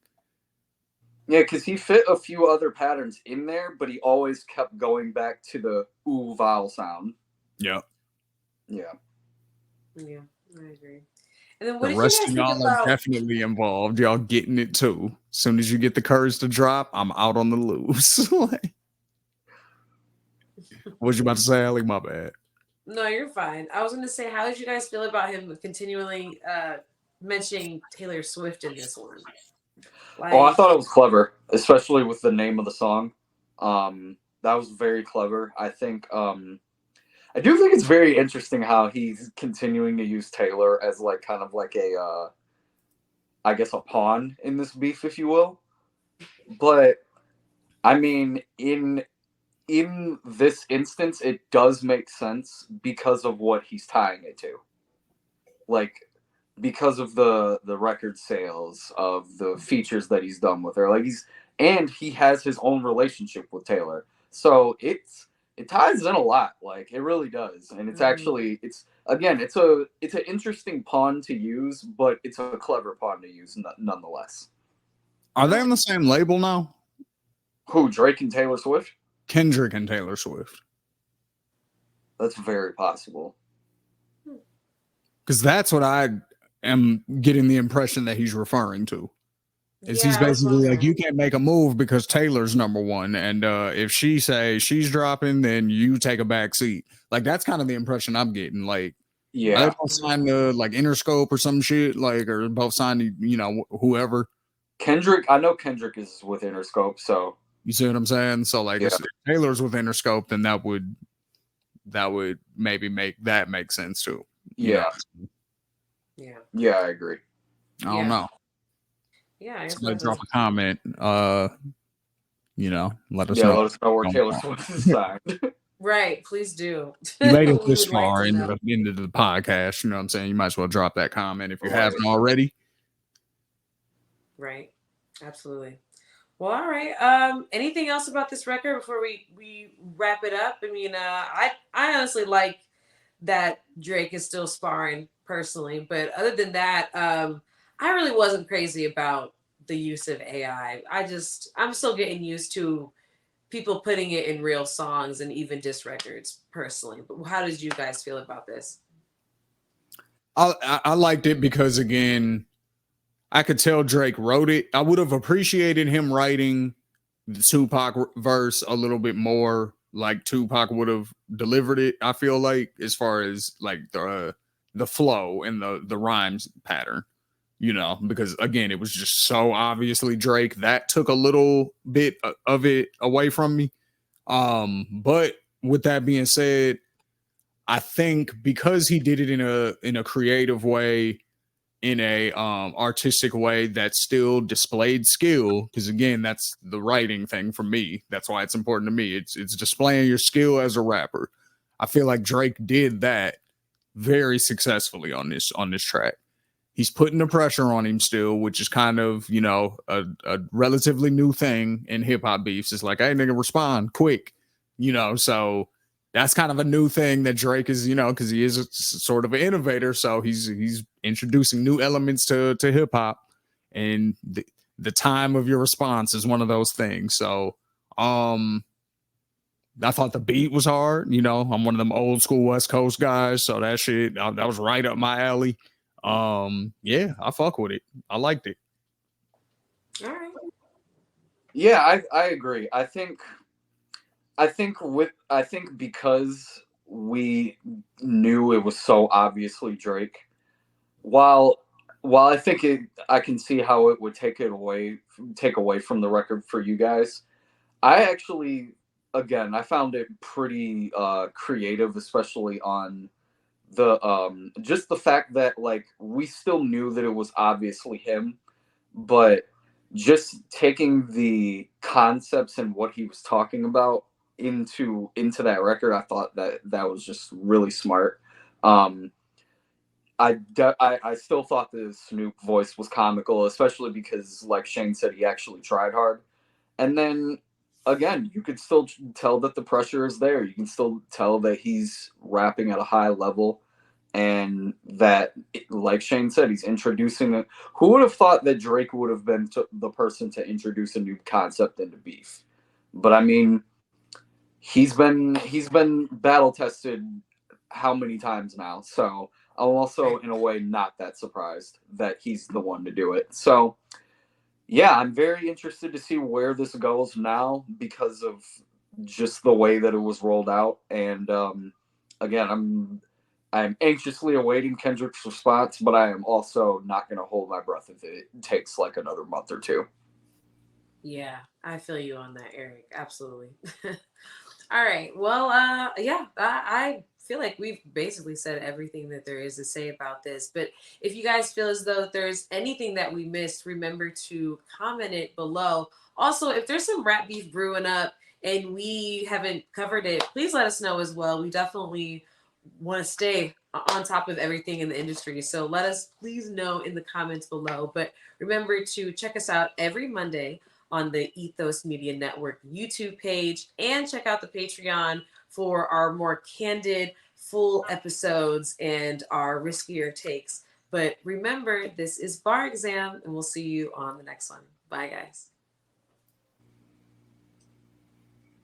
yeah, because he fit a few other patterns in there, but he always kept going back to the ooh vowel sound. yeah. Yeah. Yeah. I agree. And then The what did you rest guys of think y'all are about? definitely involved. Y'all getting it too. As soon as you get the courage to drop, I'm out on the loose. Like, what you about to say, Ali? My bad. No, you're fine. I was going to say, how did you guys feel about him continually mentioning Taylor Swift in this one? Oh, I Like, thought it was clever, especially with the name of the song. That was very clever. I do think it's very interesting how he's continuing to use Taylor as like kind of like a I guess a pawn in this beef, if you will. But I mean, in this instance, it does make sense because of what he's tying it to. Like because of the record sales of the features that he's done with her. Like he has his own relationship with Taylor. So it ties in a lot. Like it really does. And it's mm, actually it's an interesting pawn to use, but it's a clever pawn to use nonetheless. Are they on the same label now? Who, Drake and Taylor Swift? Kendrick and Taylor Swift. That's very possible. Because that's what I am getting the impression that he's referring to. Is he's yeah, I was basically like, you wondering. can't make a move because Taylor's number one, and if she say she's dropping, then you take a back seat. Like that's kind of the impression I'm getting. Like, are they Yeah. both signed to like Interscope or some shit? Like, or both signed to whoever. Kendrick, I know Kendrick is with Interscope, so You see what I'm saying? So like, yeah. if Taylor's with Interscope, then that would maybe make sense too. You know, Yeah. Yeah. Yeah, I agree. I don't Yeah. know. Yeah, I guess Somebody we'll drop have a comment. Let us Yeah, know. let us know where Taylor Swift is signed. right. Please do. You made it We this would like far to know. into the podcast. You know what I'm saying? You might as well drop that comment if you Right. haven't already. Right. Absolutely. Well, all right. Anything else about this record before we wrap it up? I mean, I honestly like that Drake is still sparring personally, but other than that, I really wasn't crazy about the use of AI. I'm still getting used to people putting it in real songs and even diss records personally. But how did you guys feel about this? I liked it because again, I could tell Drake wrote it. I would have appreciated him writing the Tupac verse a little bit more like Tupac would have delivered it. I feel like as far as like the flow and the rhymes pattern, because again, it was just so obviously Drake that took a little bit of it away from me. But with that being said, I think because he did it in a creative way, in a artistic way that still displayed skill, because again, that's the writing thing for me. That's why it's important to me. It's displaying your skill as a rapper. I feel like Drake did that very successfully on this track. He's putting the pressure on him still, which is kind of, a relatively new thing in hip hop beefs. It's like, hey, nigga, respond quick, so that's kind of a new thing that Drake is, because he is sort of an innovator. So he's introducing new elements to hip hop, and the time of your response is one of those things. So, I thought the beat was hard. You know, I'm one of them old school West Coast guys, so that shit that was right up my alley. Yeah, I fuck with it. I liked it. All right. Yeah, I agree. I think because we knew it was so obviously Drake, while while I can see how it would take away from the record for you guys. I actually, again, I found it pretty creative, especially on the just the fact that like we still knew that it was obviously him, but just taking the concepts and what he was talking about into that record, I thought that that was just really smart. um I still thought the Snoop voice was comical, especially because like Shane said, he actually tried hard. And then again, you could still tell that the pressure is there. You can still tell that he's rapping at a high level, and that, like Shane said, he's introducing it. Who would have thought that Drake would have been the person to introduce a new concept into beef? But I mean, he's been battle tested how many times now? So I'm also in a way not that surprised that he's the one to do it. So yeah, I'm very interested to see where this goes now because of just the way that it was rolled out. And again, I'm anxiously awaiting Kendrick's response, but I am also not going to hold my breath if it takes like another month or two. Yeah, I feel you on that, Eric. Absolutely. All right. Well, yeah, I feel like we've basically said everything that there is to say about this. But if you guys feel as though there's anything that we missed, remember to comment it below. Also, if there's some rap beef brewing up and we haven't covered it, please let us know as well. We definitely want to stay on top of everything in the industry. So let us please know in the comments below. But remember to check us out every Monday on the Ethos Media Network YouTube page and check out the Patreon for our more candid, full episodes and our riskier takes. But remember, this is Bar Exam, and we'll see you on the next one. Bye, guys.